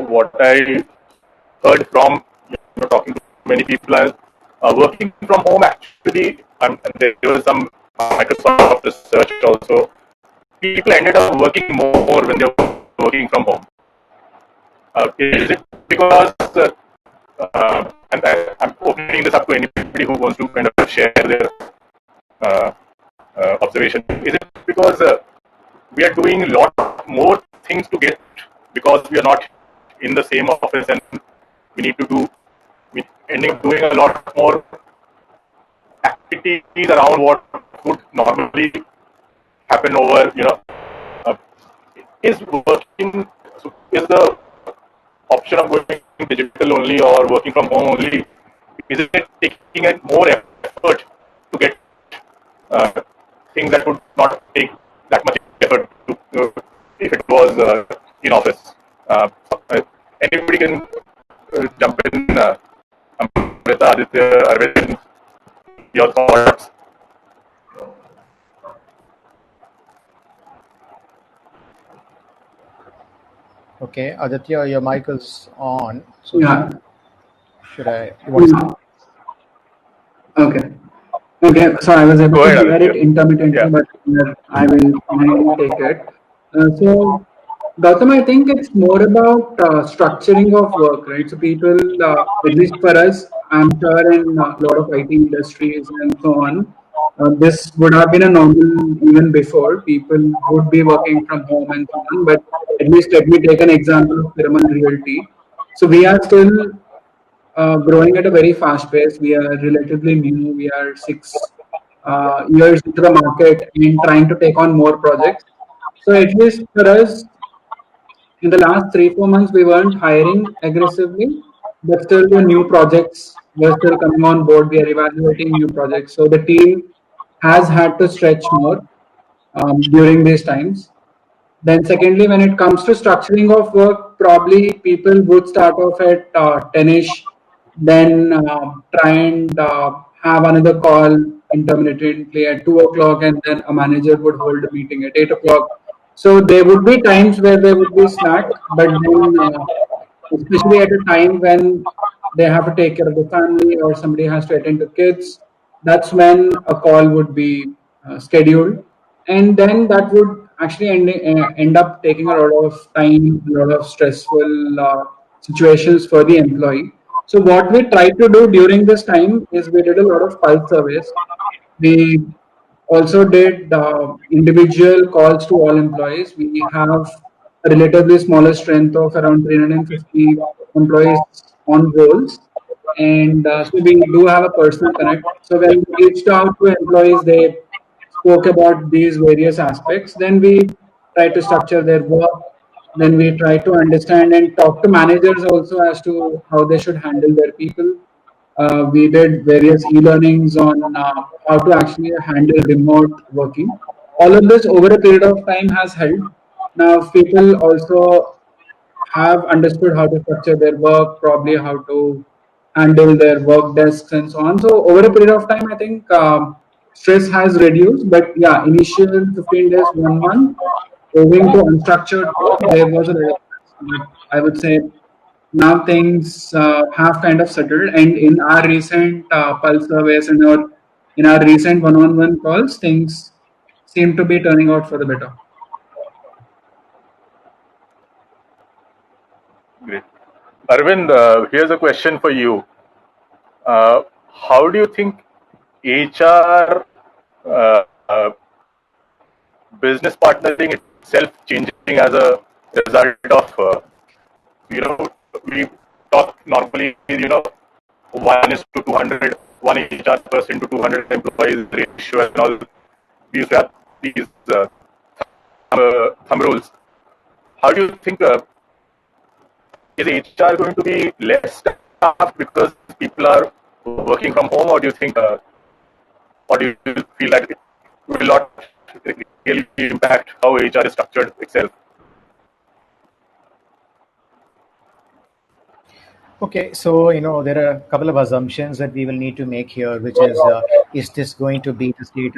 what I heard from talking to many people are working from home actually, and there was some Microsoft research also. People ended up working more when they were working from home. Is it because, and I'm opening this up to anybody who wants to kind of share their observation, is it because we are doing a lot more things to get, because we are not in the same office and we need to do, we ending up doing a lot more activities around what would normally happen over, is working, so is the option of going digital only or working from home only, is it taking a more effort to get things that would not take that much effort to, if it was in office? Anybody can jump in. Amrita, Aditya, Arvind, your thoughts. Okay, Aditya, your mic is on. So Yeah. should I? You want to Okay. Okay. So I was able Go to ahead, hear it Aditya. intermittently, Yeah. but I will take it. So, Gautam, I think it's more about structuring of work, right? So people, at least for us, I'm sure in a lot of IT industries and so on, this would have been a normal even before. People would be working from home and so on. But at least let me take an example of Piramal Realty. So we are still growing at a very fast pace. We are relatively new. We are 6 years into the market and trying to take on more projects. So at least for us, in the last 3-4 months, we weren't hiring aggressively, but still the new projects were still coming on board. We are evaluating new projects. So the team has had to stretch more during these times. Then secondly, when it comes to structuring of work, probably people would start off at 10ish, then try and have another call intermittently at 2 o'clock, and then a manager would hold a meeting at 8 o'clock. So there would be times where there would be slack, but then especially at a time when they have to take care of the family or somebody has to attend to kids, that's when a call would be scheduled, and then that would actually end up taking a lot of time, a lot of stressful situations for the employee. So what we tried to do during this time is we did a lot of pulse surveys. We also did individual calls to all employees. We have a relatively smaller strength of around 350 employees on roles. And so we do have a personal connect. So when we reached out to employees, they spoke about these various aspects. Then we try to structure their work. Then we try to understand and talk to managers also as to how they should handle their people. We did various e-learnings on how to actually handle remote working. All of this over a period of time has helped. Now people also have understood how to structure their work, probably how to handle their work desks and so on. So over a period of time, I think stress has reduced. But yeah, initial 15 days, 1 month, owing to unstructured work, there was a lot of stress. But I would say now things have kind of settled. And in our recent pulse surveys and in our recent one-on-one calls, things seem to be turning out for the better. Great. Arvind, here's a question for you. How do you think HR business partnering itself changing as a result of, we talk normally, 1 is to 200, one HR person to 200 employees ratio and all. We used to have these thumb rules. How do you think is HR going to be less staffed because people are working from home, or do you think, or do you feel that it will not really impact how HR is structured itself? Okay, so there are a couple of assumptions that we will need to make here, which is this going to be the state?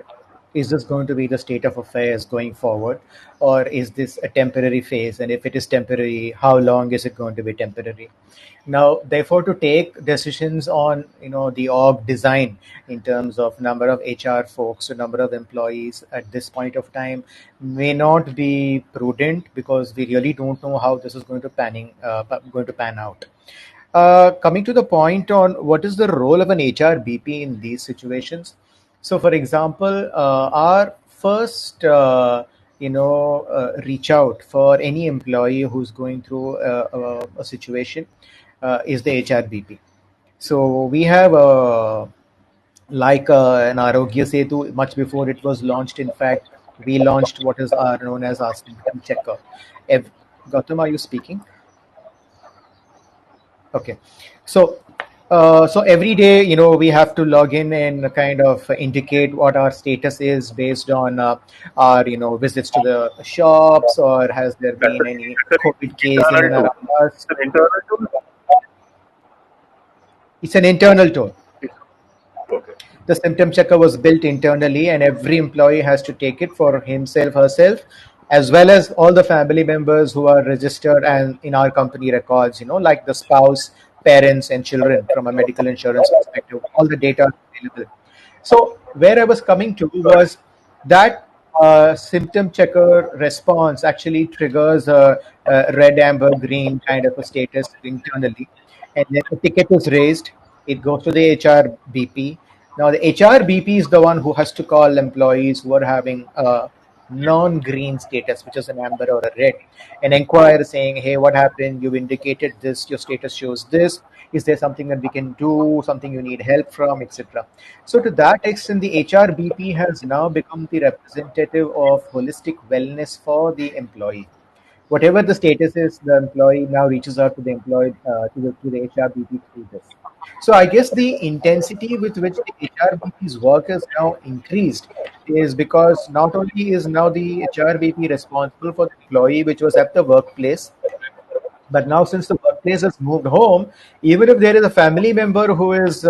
Is this going to be the state of affairs going forward, or is this a temporary phase? And if it is temporary, how long is it going to be temporary? Now, therefore, to take decisions on the org design in terms of number of HR folks or number of employees at this point of time may not be prudent, because we really don't know how this is going to pan out. Coming to the point on what is the role of an HRBP in these situations. So, for example, our first, reach out for any employee who's going through a situation is the HRBP. So we have an Arogya Setu much before it was launched. In fact, we launched what is known as our symptom checker. Gautam, are you speaking? Okay, so so every day, we have to log in and kind of indicate what our status is based on our, visits to the shops, or has there That's been any COVID case in and internal around tool. us. It's an internal tool. It's an internal tool. Okay. The symptom checker was built internally, and every employee has to take it for himself, herself, as well as all the family members who are registered and in our company records, like the spouse, parents, and children from a medical insurance perspective. All the data is available. So, where I was coming to was that symptom checker response actually triggers a red, amber, green kind of a status internally. And then a ticket is raised, it goes to the HRBP. Now, the HRBP is the one who has to call employees who are having a non-green status, which is an amber or a red, and inquire saying, hey, what happened? You've indicated this, your status shows this. Is there something that we can do, something you need help from, etc.? So, to that extent, the HRBP has now become the representative of holistic wellness for the employee. Whatever the status is, the employee now reaches out to the employee to the HRBP through this. So I guess the intensity with which the HRBP's work is now increased is because not only is now the HRBP responsible for the employee which was at the workplace, but now, since the workplace has moved home, even if there is a family member who is,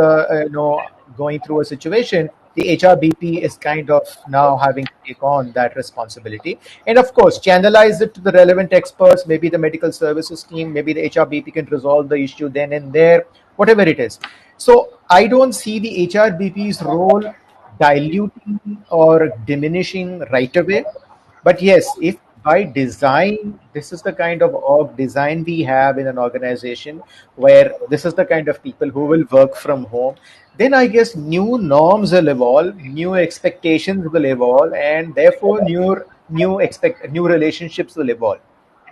going through a situation, the HRBP is kind of now having to take on that responsibility, and of course, channelize it to the relevant experts. Maybe the medical services team, maybe the HRBP can resolve the issue then and there, whatever it is. So, I don't see the HRBP's role diluting or diminishing right away. But yes, if by design, this is the kind of org design we have in an organization where this is the kind of people who will work from home, then I guess new norms will evolve, new expectations will evolve, and therefore new relationships will evolve.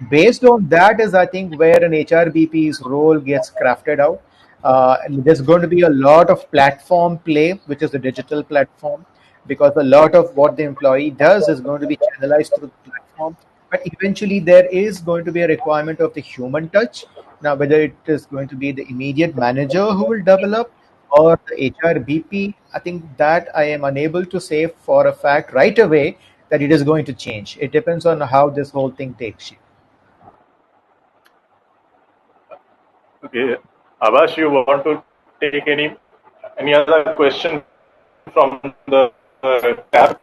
Based on that is, I think, where an HRBP's role gets crafted out. And there's going to be a lot of platform play, which is the digital platform, because a lot of what the employee does is going to be channelized through the platform. But eventually, there is going to be a requirement of the human touch. Now, whether it is going to be the immediate manager who will develop or the HRBP, I think that I am unable to say for a fact right away that it is going to change. It depends on how this whole thing takes shape. Okay, Abbas, you want to take any other question from the tab?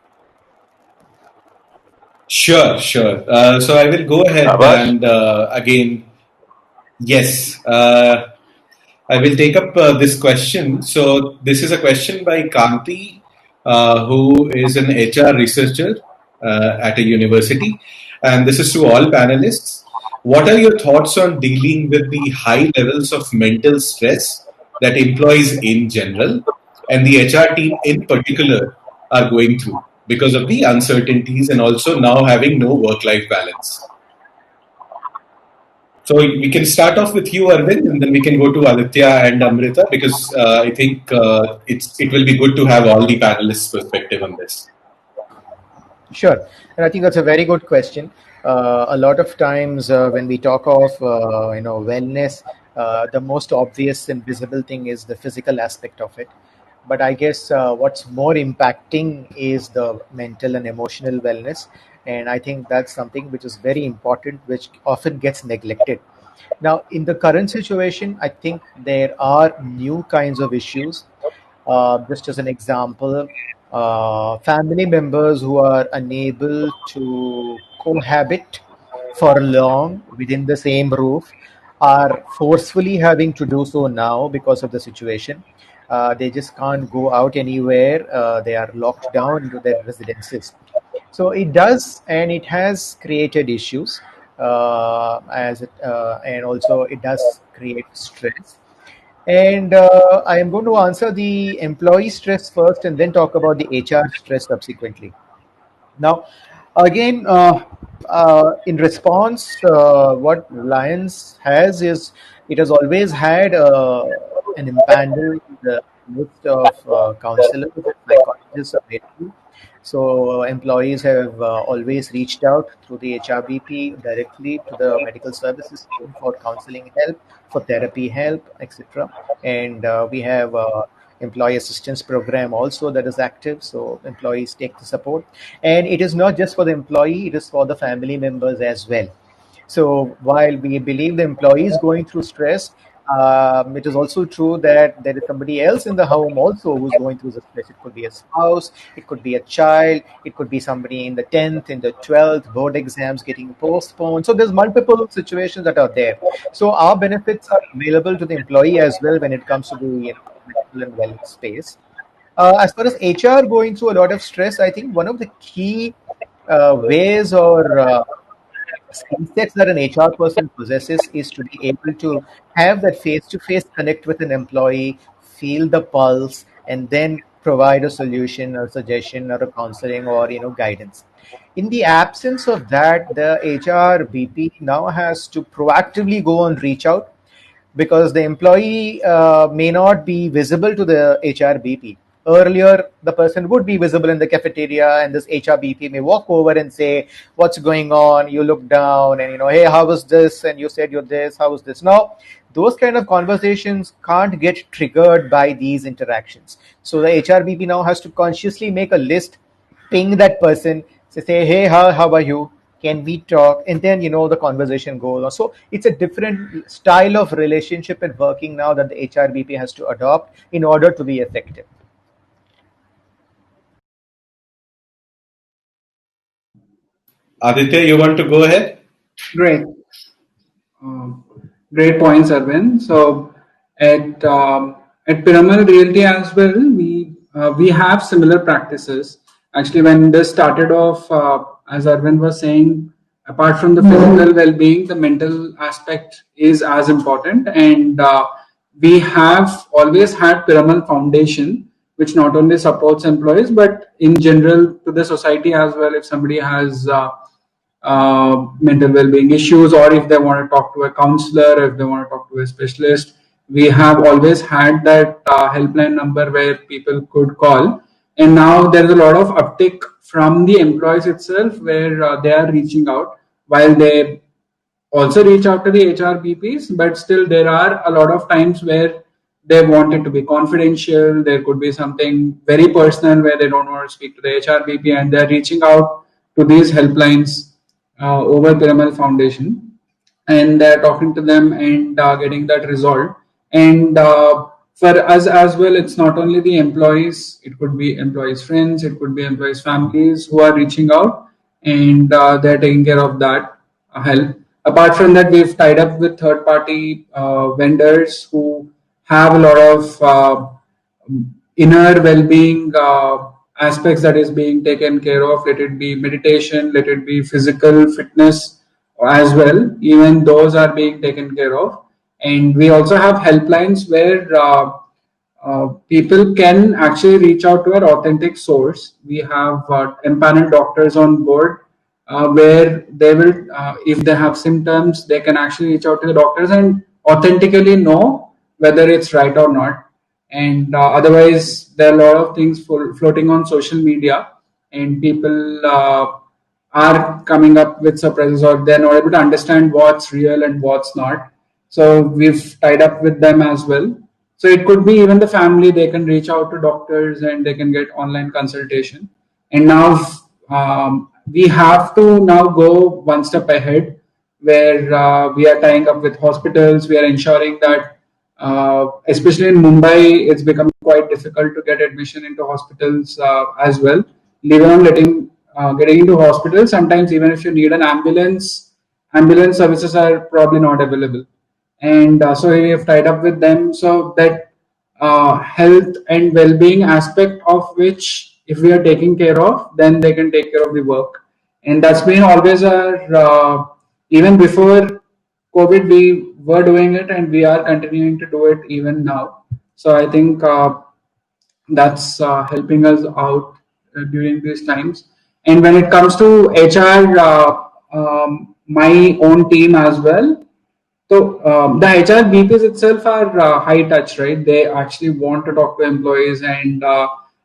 Sure. So I will go ahead Abbas? and again, yes, I will take up this question. So this is a question by Kanti, who is an HR researcher at a university, and this is to all panelists. What are your thoughts on dealing with the high levels of mental stress that employees in general and the HR team in particular are going through because of the uncertainties and also now having no work-life balance? So we can start off with you, Arvind, and then we can go to Aditya and Amrita because I think it will be good to have all the panelists' perspective on this. Sure, and I think that's a very good question. A lot of times when we talk of wellness, the most obvious and visible thing is the physical aspect of it. But I guess what's more impacting is the mental and emotional wellness, and I think that's something which is very important, which often gets neglected. Now, in the current situation, I think there are new kinds of issues. Just as an example, family members who are unable to cohabit for long within the same roof are forcefully having to do so now because of the situation. They just can't go out anywhere. They are locked down into their residences. So it does, and it has created issues, and also it does create stress. And I am going to answer the employee stress first and then talk about the HR stress subsequently. Now, again, in response, what Reliance has is it has always had an empaneled list of counselors and psychologists available. So employees have always reached out through the HRBP directly to the medical services team for counseling help, for therapy help, etc. And we have employee assistance program also that is active, so employees take the support, and it is not just for the employee, it is for the family members as well. So while we believe the employee is going through stress, it is also true that there is somebody else in the home also who's going through the stress. It could be a spouse, it could be a child, it could be somebody in the 10th, in the 12th, board exams getting postponed. So there's multiple situations that are there. So our benefits are available to the employee as well when it comes to the mental and wellness space. As far as HR going through a lot of stress, I think one of the key ways or skill sets that an HR person possesses is to be able to have that face-to-face connect with an employee, feel the pulse, and then provide a solution or suggestion or a counseling or guidance. In the absence of that, the HR BP now has to proactively go and reach out because the employee may not be visible to the HRBP. Earlier, the person would be visible in the cafeteria, and this HRBP may walk over and say, "What's going on?" You look down, and "Hey, how was this?" And you said, "You're this. How was this?" Now, those kind of conversations can't get triggered by these interactions. So the HRBP now has to consciously make a list, ping that person, say, "Hey, how are you? Can we talk?" And then the conversation goes on. So it's a different style of relationship and working now that the HRBP has to adopt in order to be effective. Aditya, you want to go ahead? Great. Great points, Arvind. So at Piramal Realty as well, we have similar practices. Actually, when this started off, as Arvind was saying, apart from the physical well-being, the mental aspect is as important. And we have always had Piramal Foundation, which not only supports employees, but in general to the society as well. If somebody has mental well-being issues, or if they want to talk to a counselor, if they want to talk to a specialist, we have always had that helpline number where people could call. And now there's a lot of uptick from the employees itself, where they are reaching out, while they also reach out to the HRBPs, but still there are a lot of times where they want it to be confidential. There could be something very personal where they don't want to speak to the HRBP, and they're reaching out to these helplines over Piramal Foundation, and they're talking to them and getting that resolved. And for us as well, it's not only the employees, it could be employees' friends, it could be employees' families who are reaching out, and they're taking care of that help. Apart from that, we've tied up with third party vendors who have a lot of inner well-being aspects that is being taken care of. Let it be meditation, let it be physical fitness as well. Even those are being taken care of. And we also have helplines where people can actually reach out to an authentic source. We have empaneled doctors on board, where they will, if they have symptoms, they can actually reach out to the doctors and authentically know whether it's right or not. And otherwise, there are a lot of things floating on social media, and people are coming up with surprises, or they're not able to understand what's real and what's not. So we've tied up with them as well. So it could be even the family, they can reach out to doctors and they can get online consultation. And now we have to now go one step ahead, where we are tying up with hospitals. We are ensuring that, especially in Mumbai, it's becoming quite difficult to get admission into hospitals as well. Leave alone getting into hospitals. Sometimes even if you need an ambulance services are probably not available. And so we have tied up with them, so that health and well-being aspect of which, if we are taking care of, then they can take care of the work. And that's been always our even before COVID, we were doing it, and we are continuing to do it even now. So I think that's helping us out during these times. And when it comes to HR, my own team as well. So the HR BPs itself are high touch, right? They actually want to talk to employees, and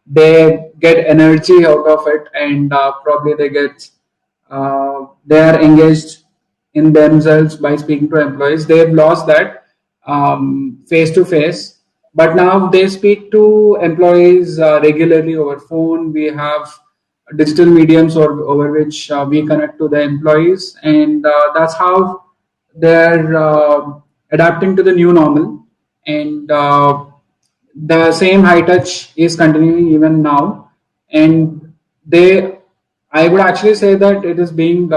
they get energy out of it, and probably they are engaged in themselves by speaking to employees. They've lost that face to face, but now they speak to employees regularly over phone. We have digital mediums over which we connect to the employees, and that's how they're adapting to the new normal. And the same high touch is continuing even now. And I would actually say that it is being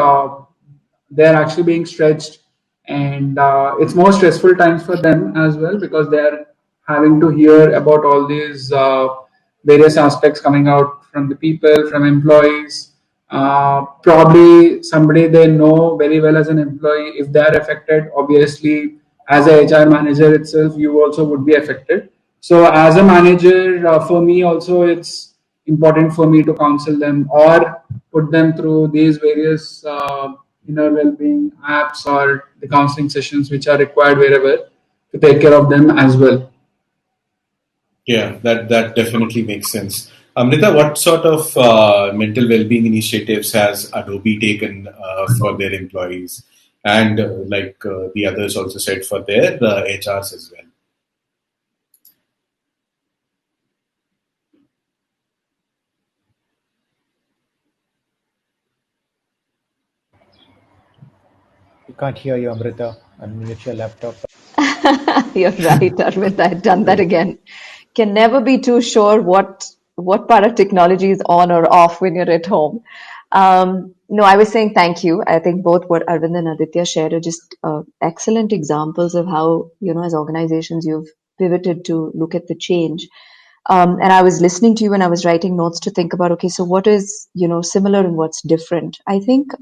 they're actually being stretched, and it's more stressful times for them as well, because they're having to hear about all these various aspects coming out from the people, from employees. Probably somebody they know very well as an employee, if they are affected, obviously as a HR manager itself, you also would be affected. So as a manager, for me also, it's important for me to counsel them or put them through these various inner well-being apps or the counseling sessions which are required wherever, to take care of them as well. Yeah, that definitely makes sense. Amrita, what sort of mental well-being initiatives has Adobe taken for their employees, and the others also said, for their HRs as well? We can't hear you, Amrita. Unmute your laptop. You're right, Arvind. I've done that again. Can never be too sure what part of technology is on or off when you're at home. No, I was saying thank you. I think both what Arvind and Aditya shared are just excellent examples of how, as organizations, you've pivoted to look at the change. And I was listening to you and I was writing notes to think about, okay, so what is, similar and what's different? I think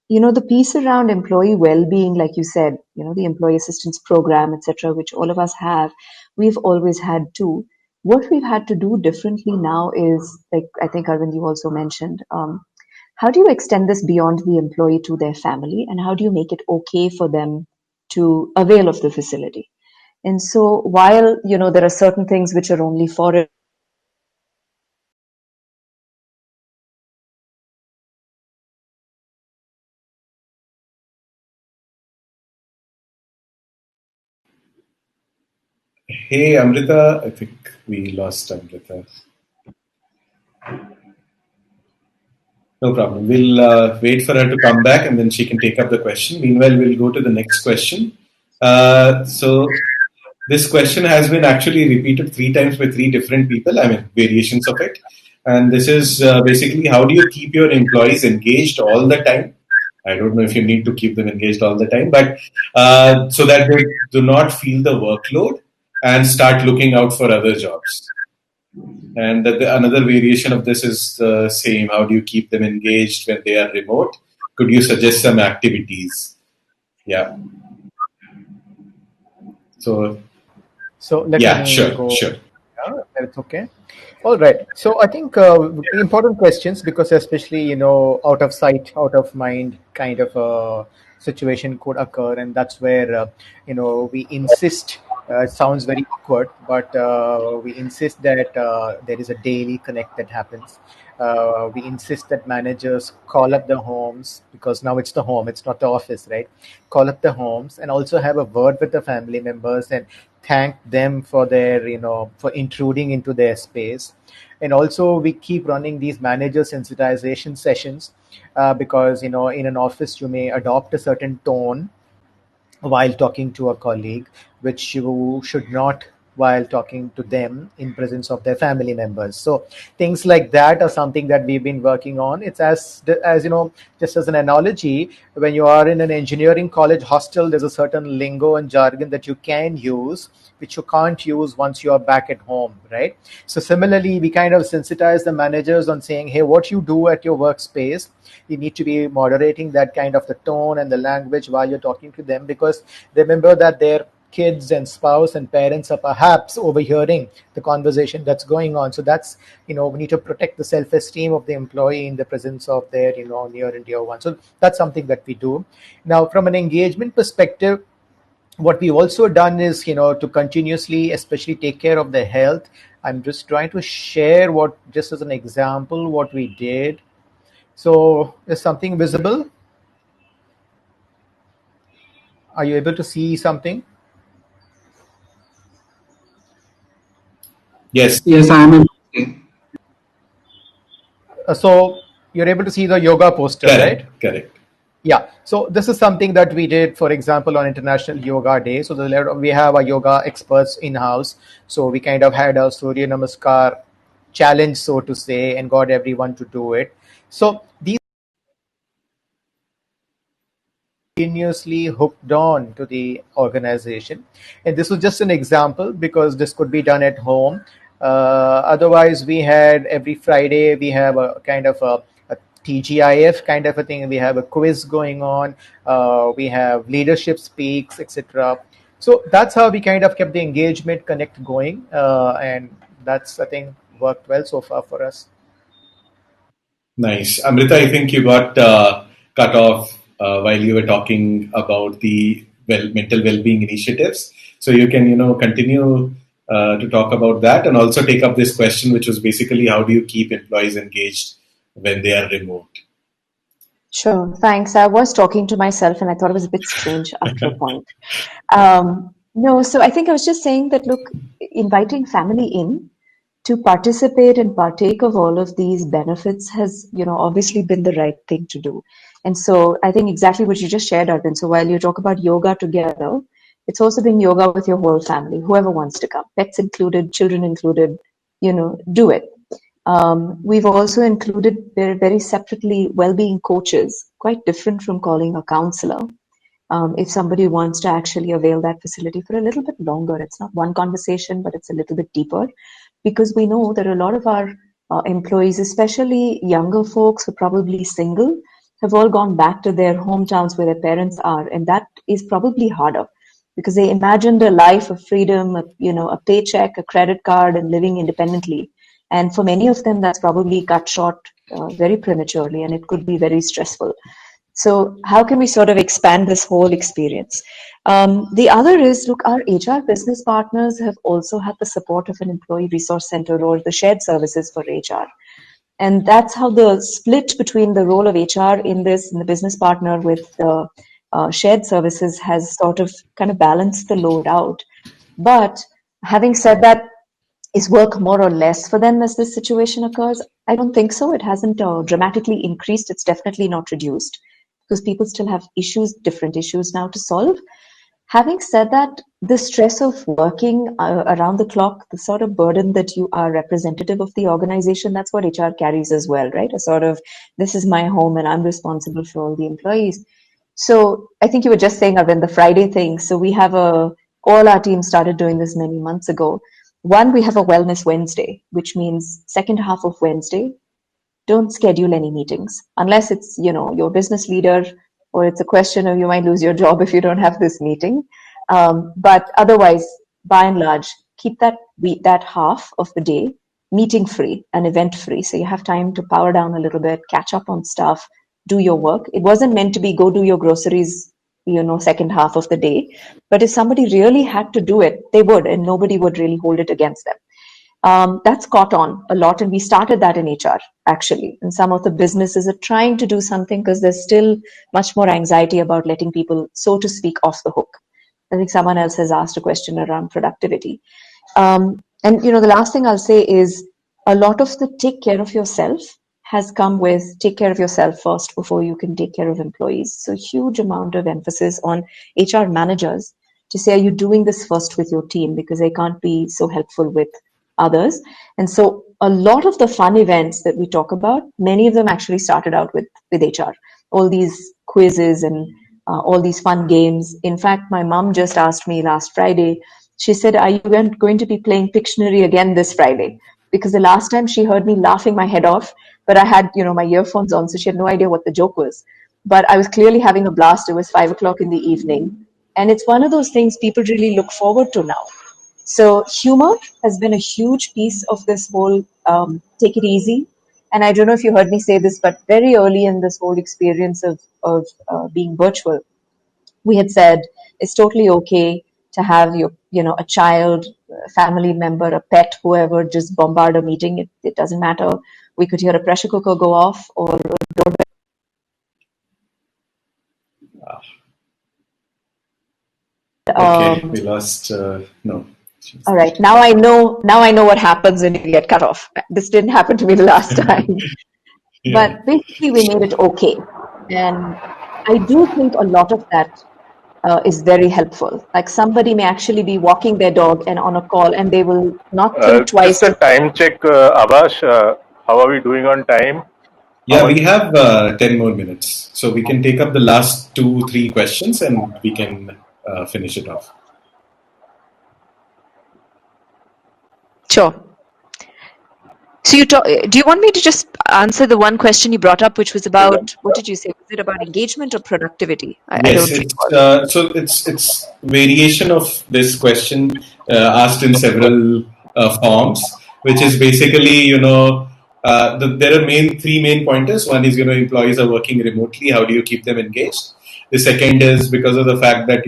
the piece around employee well-being, like you said, the employee assistance program, etc., which all of us have, we've always had too. What we've had to do differently now is, like I think Arvind, you also mentioned, how do you extend this beyond the employee to their family, and how do you make it okay for them to avail of the facility? And so while, there are certain things which are only for it, Hey, Amrita, I think we lost Amrita. No problem. We'll wait for her to come back and then she can take up the question. Meanwhile, we'll go to the next question. So, this question has been actually repeated 3 times by 3 different people, I mean, variations of it. And this is basically, how do you keep your employees engaged all the time? I don't know if you need to keep them engaged all the time, but so that they do not feel the workload and start looking out for other jobs. And another variation of this is the same. How do you keep them engaged when they are remote? Could you suggest some activities? Yeah. So let yeah, me sure, go. sure. Yeah, that's okay. All right. So I think important questions, because especially out of sight, out of mind kind of a situation could occur, and that's where we insist. It sounds very awkward, but we insist that there is a daily connect that happens. We insist that managers call up the homes, because now it's the home, it's not the office, right? Call up the homes and also have a word with the family members and thank them for their for intruding into their space. And also we keep running these manager sensitization sessions, because in an office you may adopt a certain tone while talking to a colleague, which you should not while talking to them in presence of their family members. So things like that are something that we've been working on. It's as just as an analogy, when you are in an engineering college hostel, there's a certain lingo and jargon that you can use which you can't use once you are back at home, right? So similarly, we kind of sensitize the managers on saying, hey, what you do at your workspace, you need to be moderating that kind of the tone and the language while you're talking to them, because remember that their kids and spouse and parents are perhaps overhearing the conversation that's going on. So that's, we need to protect the self-esteem of the employee in the presence of their, near and dear one. So that's something that we do. Now, from an engagement perspective, what we've also done is, to continuously, especially take care of their health. I'm just trying to share what, just as an example, what we did. So is something visible? Are you able to see something? Yes, Yes, I am able to see. So you're able to see the yoga poster, right? correct, correct. Yeah. So this is something that we did, for example, on International Yoga Day. So we have our yoga experts in-house. So we kind of had a Surya Namaskar challenge, so to say, and got everyone to do it. So these continuously hooked on to the organization. And this was just an example, because this could be done at home. Otherwise, we had every Friday, we have a kind of a TGIF kind of a thing. We have a quiz going on. We have leadership speaks, etc. So that's how we kind of kept the engagement connect going. And that's, I think, worked well so far for us. Nice. Amrita, I think you got cut off while you were talking about the mental well-being initiatives. So you can, continue to talk about that and also take up this question, which was basically how do you keep employees engaged when they are remote? Sure, thanks. I was talking to myself and I thought it was a bit strange after a point. No, so I think I was just saying that, look, inviting family in to participate and partake of all of these benefits has, obviously been the right thing to do. And so I think exactly what you just shared, Arvind. So while you talk about yoga together, it's also doing yoga with your whole family, whoever wants to come, pets included, children included, do it. We've also included very, very separately well-being coaches, quite different from calling a counselor. If somebody wants to actually avail that facility for a little bit longer, it's not one conversation, but it's a little bit deeper, because we know that a lot of our employees, especially younger folks who are probably single, have all gone back to their hometowns where their parents are, and that is probably harder because they imagined a life of freedom, a paycheck, a credit card, and living independently. And for many of them, that's probably cut short very prematurely, and it could be very stressful. So how can we sort of expand this whole experience? The other is, look, our HR business partners have also had the support of an employee resource center or the shared services for HR. And that's how the split between the role of HR in this and the business partner with the shared services has sort of kind of balanced the load out. But having said that, is work more or less for them as this situation occurs? I don't think so. It hasn't dramatically increased. It's definitely not reduced because people still have issues, different issues now to solve. Having said that, the stress of working around the clock, the sort of burden that you are representative of the organization, that's what HR carries as well, right? A sort of, this is my home and I'm responsible for all the employees. So I think you were just saying, Arvind, the Friday thing. So we have all our team started doing this many months ago. One, we have a Wellness Wednesday, which means second half of Wednesday, don't schedule any meetings unless it's, your business leader or it's a question of you might lose your job if you don't have this meeting. But otherwise, by and large, keep that half of the day meeting free and event free. So you have time to power down a little bit, catch up on stuff, do your work. It wasn't meant to be go do your groceries, second half of the day. But if somebody really had to do it, they would, and nobody would really hold it against them. That's caught on a lot, and we started that in HR actually. And some of the businesses are trying to do something because there's still much more anxiety about letting people, so to speak, off the hook. I think someone else has asked a question around productivity. And the last thing I'll say is a lot of the take care of yourself has come with take care of yourself first before you can take care of employees. So huge amount of emphasis on HR managers to say, are you doing this first with your team? Because they can't be so helpful with others. And so a lot of the fun events that we talk about, many of them actually started out with HR. All these quizzes and all these fun games. In fact, my mom just asked me last Friday, she said, are you going to be playing Pictionary again this Friday? Because the last time she heard me laughing my head off, but I had, my earphones on, so she had no idea what the joke was. But I was clearly having a blast. It was 5 o'clock in the evening. And it's one of those things people really look forward to now. So humor has been a huge piece of this whole take it easy. And I don't know if you heard me say this, but very early in this whole experience of being virtual, we had said it's totally okay to have a child, a family member, a pet, whoever, just bombard a meeting. It doesn't matter. We could hear a pressure cooker go off or a doorbell. Okay, we lost. No. All right. Now I know what happens when you get cut off. This didn't happen to me the last time. Yeah. But basically, we made it okay. And I do think a lot of that is very helpful. Like somebody may actually be walking their dog and on a call, and they will not think twice. Just a time check, Abash. How are we doing on time? Yeah, we have 10 more minutes. So we can take up the last 2-3 questions and we can finish it off. Sure. So do you want me to just answer the one question you brought up, which was about, what did you say? Was it about engagement or productivity? Yes, it's variation of this question asked in several forms, which is basically, there are three main pointers. One is, employees are working remotely. How do you keep them engaged? The second is because of the fact that,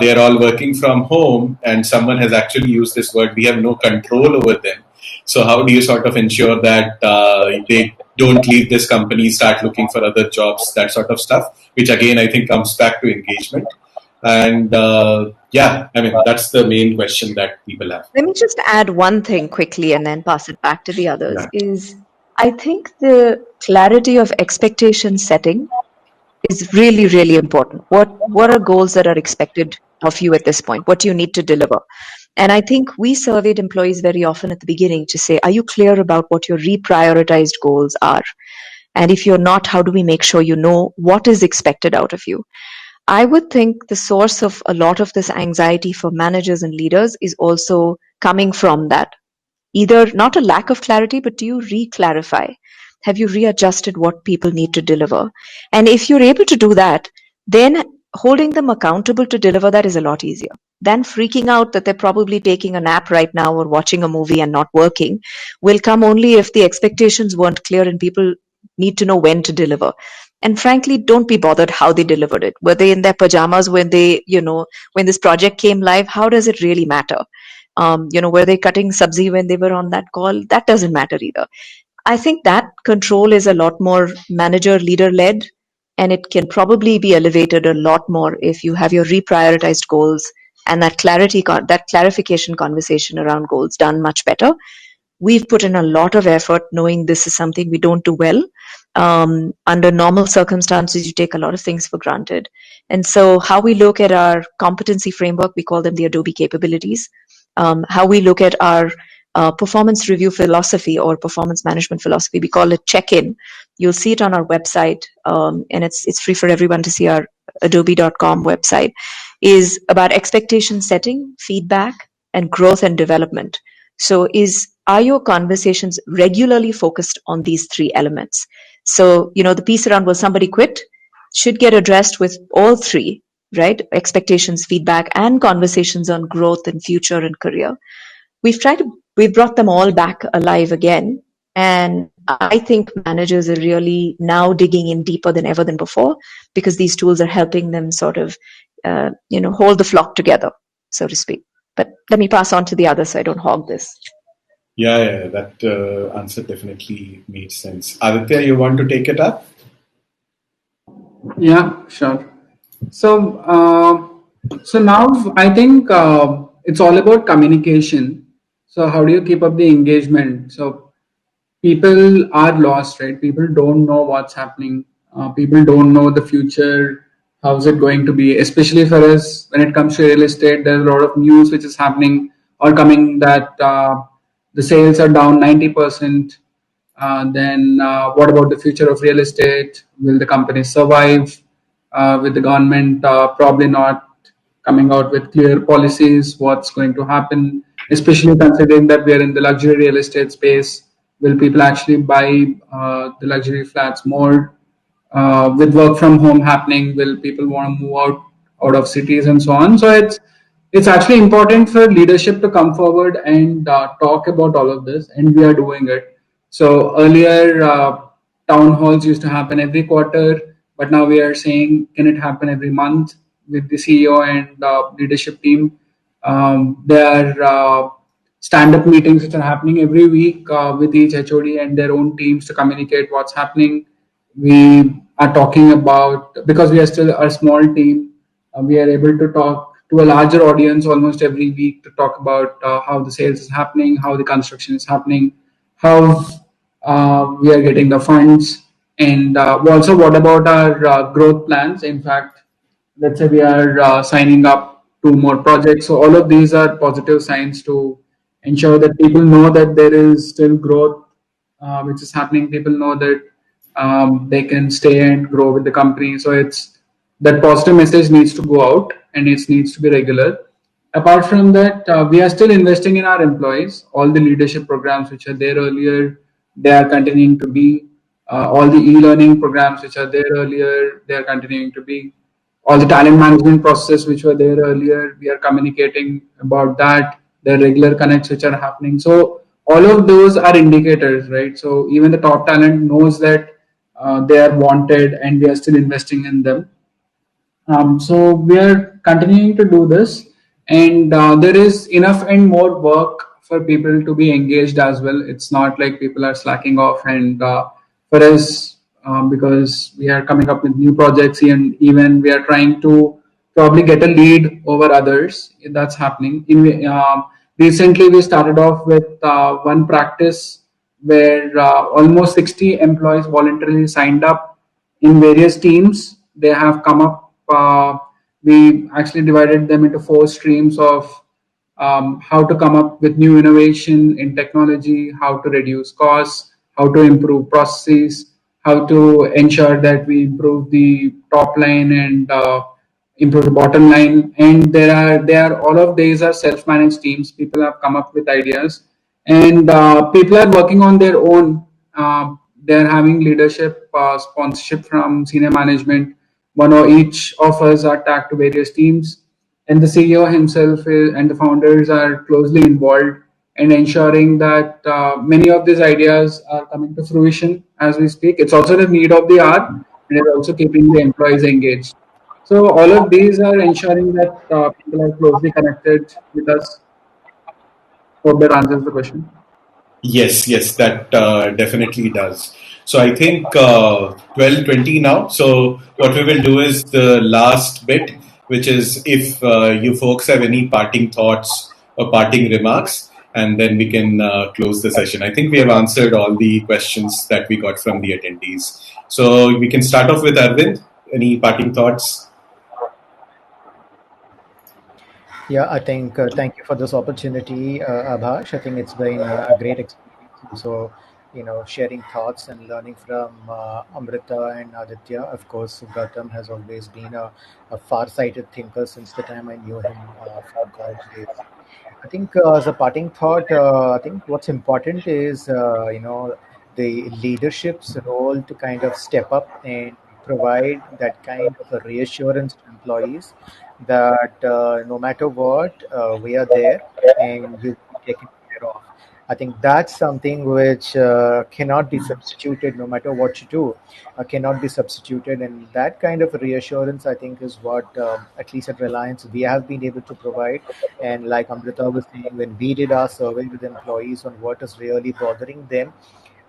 they are all working from home, and someone has actually used this word, we have no control over them. So how do you sort of ensure that they don't leave this company, start looking for other jobs, that sort of stuff, which again, I think comes back to engagement. And that's the main question that people have. Let me just add one thing quickly and then pass it back to the others. Is I think the clarity of expectation setting is really, really important. What are goals that are expected of you at this point? What do you need to deliver? And I think we surveyed employees very often at the beginning to say, are you clear about what your reprioritized goals are? And if you're not, how do we make sure you know what is expected out of you? I would think the source of a lot of this anxiety for managers and leaders is also coming from that. Either not a lack of clarity, but do you re-clarify? Have you readjusted what people need to deliver? And if you're able to do that, then holding them accountable to deliver that is a lot easier than freaking out that they're probably taking a nap right now or watching a movie and not working. Will come only if the expectations weren't clear and people need to know when to deliver. And frankly, don't be bothered how they delivered it. Were they in their pajamas when they, when this project came live? How does it really matter? Were they cutting sabzi when they were on that call? That doesn't matter either. I think that control is a lot more manager leader led, and it can probably be elevated a lot more if you have your reprioritized goals and that clarification conversation around goals done much better. We've put in a lot of effort knowing this is something we don't do well. Under normal circumstances, you take a lot of things for granted. And so how we look at our competency framework, we call them the Adobe capabilities. How we look at our performance review philosophy or performance management philosophy, we call it check-in. You'll see it on our website, and it's free for everyone to see our adobe.com website, is about expectation setting, feedback, and growth and development. So are your conversations regularly focused on these three elements? So, the piece around will somebody quit should get addressed with all three, right? Expectations, feedback, and conversations on growth and future and career. We've brought them all back alive again. And I think managers are really now digging in deeper than ever than before, because these tools are helping them sort of, hold the flock together, so to speak. But let me pass on to the other so I don't hog this. Yeah, that answer definitely made sense. Aditya, you want to take it up? Yeah, sure. So, now I think it's all about communication. So how do you keep up the engagement? So people are lost, right? People don't know what's happening. People don't know the future. How's it going to be? Especially for us, when it comes to real estate, there's a lot of news which is happening or coming that the sales are down 90%. Then what about the future of real estate? Will the company survive? With the government probably not coming out with clear policies, what's going to happen, especially considering that we are in the luxury real estate space. Will people actually buy the luxury flats more? With work from home happening, will people want to move out of cities and so on? So it's actually important for leadership to come forward and talk about all of this, and we are doing it. So earlier, town halls used to happen every quarter, but now we are saying, can it happen every month with the CEO and leadership team? There are stand-up meetings which are happening every week with each HOD and their own teams to communicate what's happening. We are talking about, because we are still a small team, we are able to talk to a larger audience almost every week to talk about how the sales is happening, how the construction is happening, how we are getting the funds, and also what about our growth plans. In fact, let's say we are signing up 2 more projects. So all of these are positive signs to ensure that people know that there is still growth which is happening. People know that they can stay and grow with the company. So it's that positive message needs to go out, and it needs to be regular. Apart from that, we are still investing in our employees. All the leadership programs which are there earlier, they are continuing to be. All the e-learning programs which are there earlier, they are continuing to be. All the talent management processes which were there earlier, we are communicating about that. The regular connects which are happening. So all of those are indicators, right? So even the top talent knows that they are wanted, and we are still investing in them. So we are continuing to do this, and there is enough and more work for people to be engaged as well. It's not like people are slacking off, and for us, because we are coming up with new projects, and even we are trying to probably get a lead over others. That's happening. Recently, we started off with one practice where almost 60 employees voluntarily signed up in various teams. They have come up. We actually divided them into 4 streams of how to come up with new innovation in technology, how to reduce costs, how to improve processes, how to ensure that we improve the top line and improve the bottom line. And all of these are self-managed teams. People have come up with ideas, and people are working on their own. they're having leadership sponsorship from senior management. One or each of us are tagged to various teams, and the CEO himself and the founders are closely involved in ensuring that many of these ideas are coming to fruition as we speak. It's also the need of the hour, and it's also keeping the employees engaged. So all of these are ensuring that people are closely connected with us. Hope that answers the question. Yes, that definitely does. So I think 12:20 now. So what we will do is the last bit, which is if you folks have any parting thoughts or parting remarks, and then we can close the session. I think we have answered all the questions that we got from the attendees. So we can start off with Arvind. Any parting thoughts? Yeah, I think thank you for this opportunity, Abhash. I think it's been a great experience. Also, sharing thoughts and learning from Amrita and Aditya. Of course, Gautam has always been a far-sighted thinker since the time I knew him from college days. I think as a parting thought, I think what's important is the leadership's role to kind of step up and provide that kind of a reassurance to employees that no matter what, we are there and you will be taken care of. I think that's something which cannot be substituted no matter what you do, cannot be substituted. And that kind of reassurance, I think, is what, at least at Reliance, we have been able to provide. And like Amrita was saying, when we did our survey with employees on what is really bothering them,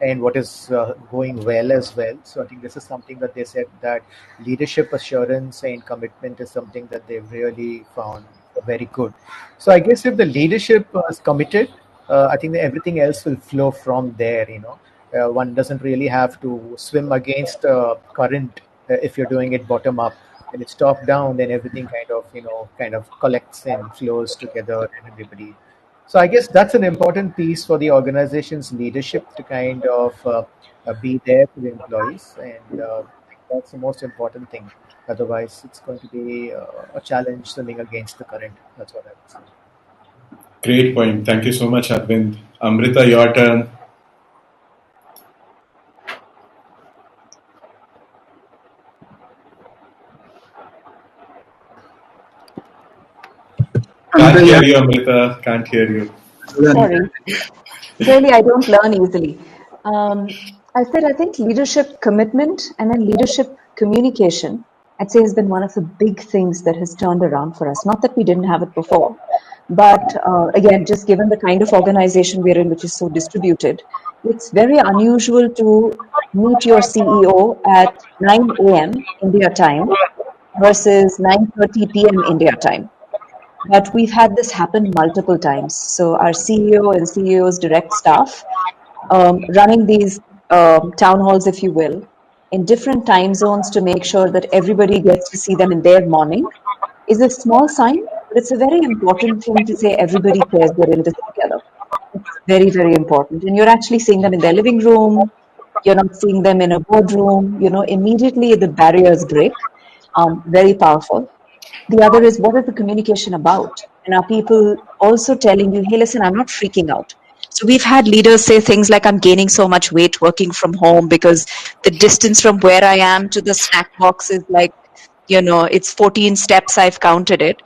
and what is going well as well. So I think this is something that they said that leadership assurance and commitment is something that they've really found very good. So I guess if the leadership is committed, I think that everything else will flow from there. One doesn't really have to swim against current if you're doing it bottom up. When it's top down, then everything kind of collects and flows together, and everybody. So I guess that's an important piece for the organization's leadership to kind of be there for the employees, and I think that's the most important thing. Otherwise, it's going to be a challenge swimming against the current. That's what I would say. Great point. Thank you so much, Arvind. Amrita, your turn. Can't hear you, Amrita. Can't hear you. Sorry. Clearly, I don't learn easily. I said, I think leadership commitment and then leadership communication, I'd say, has been one of the big things that has turned around for us. Not that we didn't have it before, but again, just given the kind of organization we're in, which is so distributed, it's very unusual to meet your CEO at 9 a.m. India time versus 9:30 p.m. India time. But we've had this happen multiple times. So our CEO and CEO's direct staff running these town halls, if you will, in different time zones to make sure that everybody gets to see them in their morning is a small sign, but it's a very important thing to say everybody cares we're in this together. It's very, very important. And you're actually seeing them in their living room. You're not seeing them in a boardroom. Immediately the barriers break. Very powerful. The other is, what is the communication about? And are people also telling you, hey, listen, I'm not freaking out? So we've had leaders say things like, I'm gaining so much weight working from home because the distance from where I am to the snack box is like, it's 14 steps, I've counted it.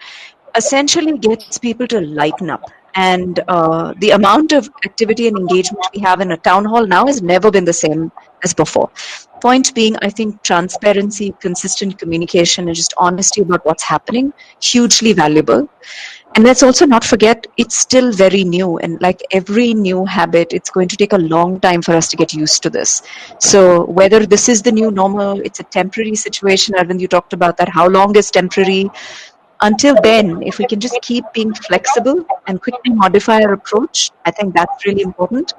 Essentially gets people to lighten up. And the amount of activity and engagement we have in a town hall now has never been the same as before. Point being, I think transparency, consistent communication, and just honesty about what's happening, hugely valuable. And let's also not forget, it's still very new. And like every new habit, it's going to take a long time for us to get used to this. So whether this is the new normal, it's a temporary situation. Arvind, you talked about that. How long is temporary? Until then, if we can just keep being flexible and quickly modify our approach, I think that's really important.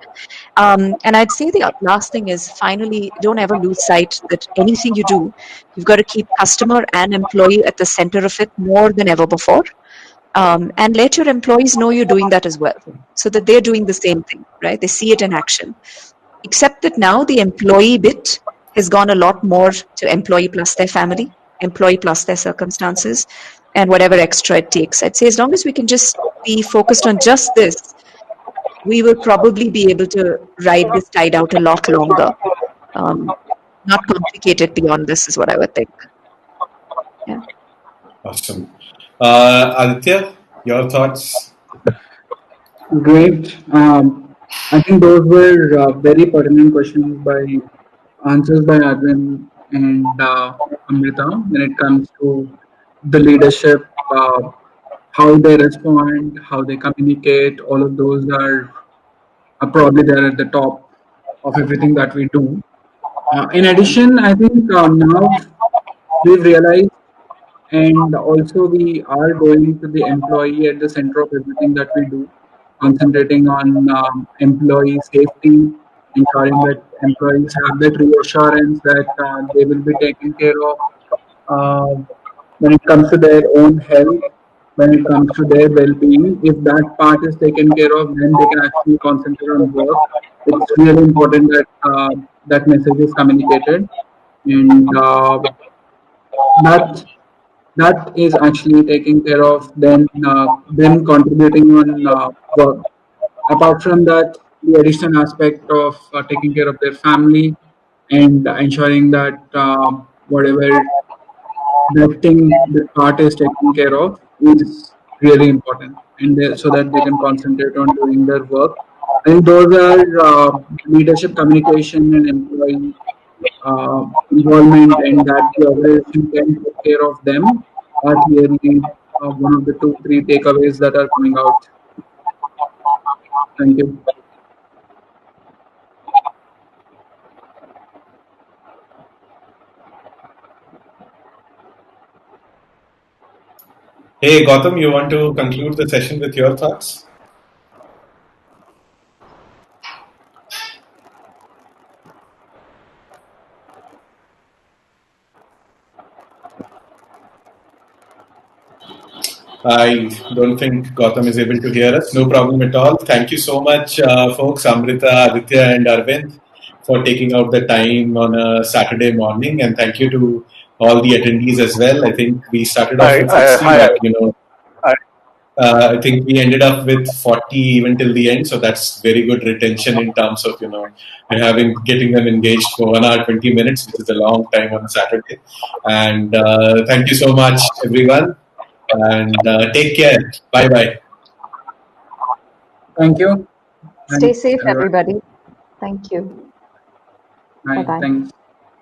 And I'd say the last thing is, finally, don't ever lose sight that anything you do, you've got to keep customer and employee at the center of it more than ever before. And let your employees know you're doing that as well, so that they're doing the same thing, right? They see it in action. Except that now the employee bit has gone a lot more to employee plus their family, employee plus their circumstances, and whatever extra it takes. I'd say as long as we can just be focused on just this, we will probably be able to ride this tide out a lot longer. not complicated beyond this is what I would think. Yeah. Awesome. Aditya, your thoughts? Great. I think those were very pertinent questions by answers by Arvind and Amrita when it comes to the leadership, how they respond, how they communicate. All of those are probably there at the top of everything that we do. In addition, I think now we've realized, and also we are going to the employee at the center of everything that we do, concentrating on employee safety, ensuring that employees have that reassurance that they will be taken care of when it comes to their own health, when it comes to their well-being. If that part is taken care of, then they can actually concentrate on work. It's really important that that message is communicated, and that that is actually taking care of then contributing on work. Apart from that, the additional aspect of taking care of their family and ensuring that whatever that thing, that part is taken care of is really important, and so that they can concentrate on doing their work. And those are leadership, communication, and employee involvement, and that the organization can take care of them are clearly one of the 2-3 takeaways that are coming out. Thank you. Hey, Gautam, you want to conclude the session with your thoughts? I don't think Gautam is able to hear us. No problem at all. Thank you so much, folks, Amrita, Aditya, and Arvind, for taking out the time on a Saturday morning. And thank you to all the attendees as well. I think we started off with 60, Hi. but I think we ended up with 40 even till the end. So that's very good retention in terms of getting them engaged for 1 hour 20 minutes, which is a long time on a Saturday. And thank you so much, everyone. And take care. Bye bye. Thank you. Stay Thanks, safe, everyone. everybody. Thank you. Bye. Bye-bye. Thanks.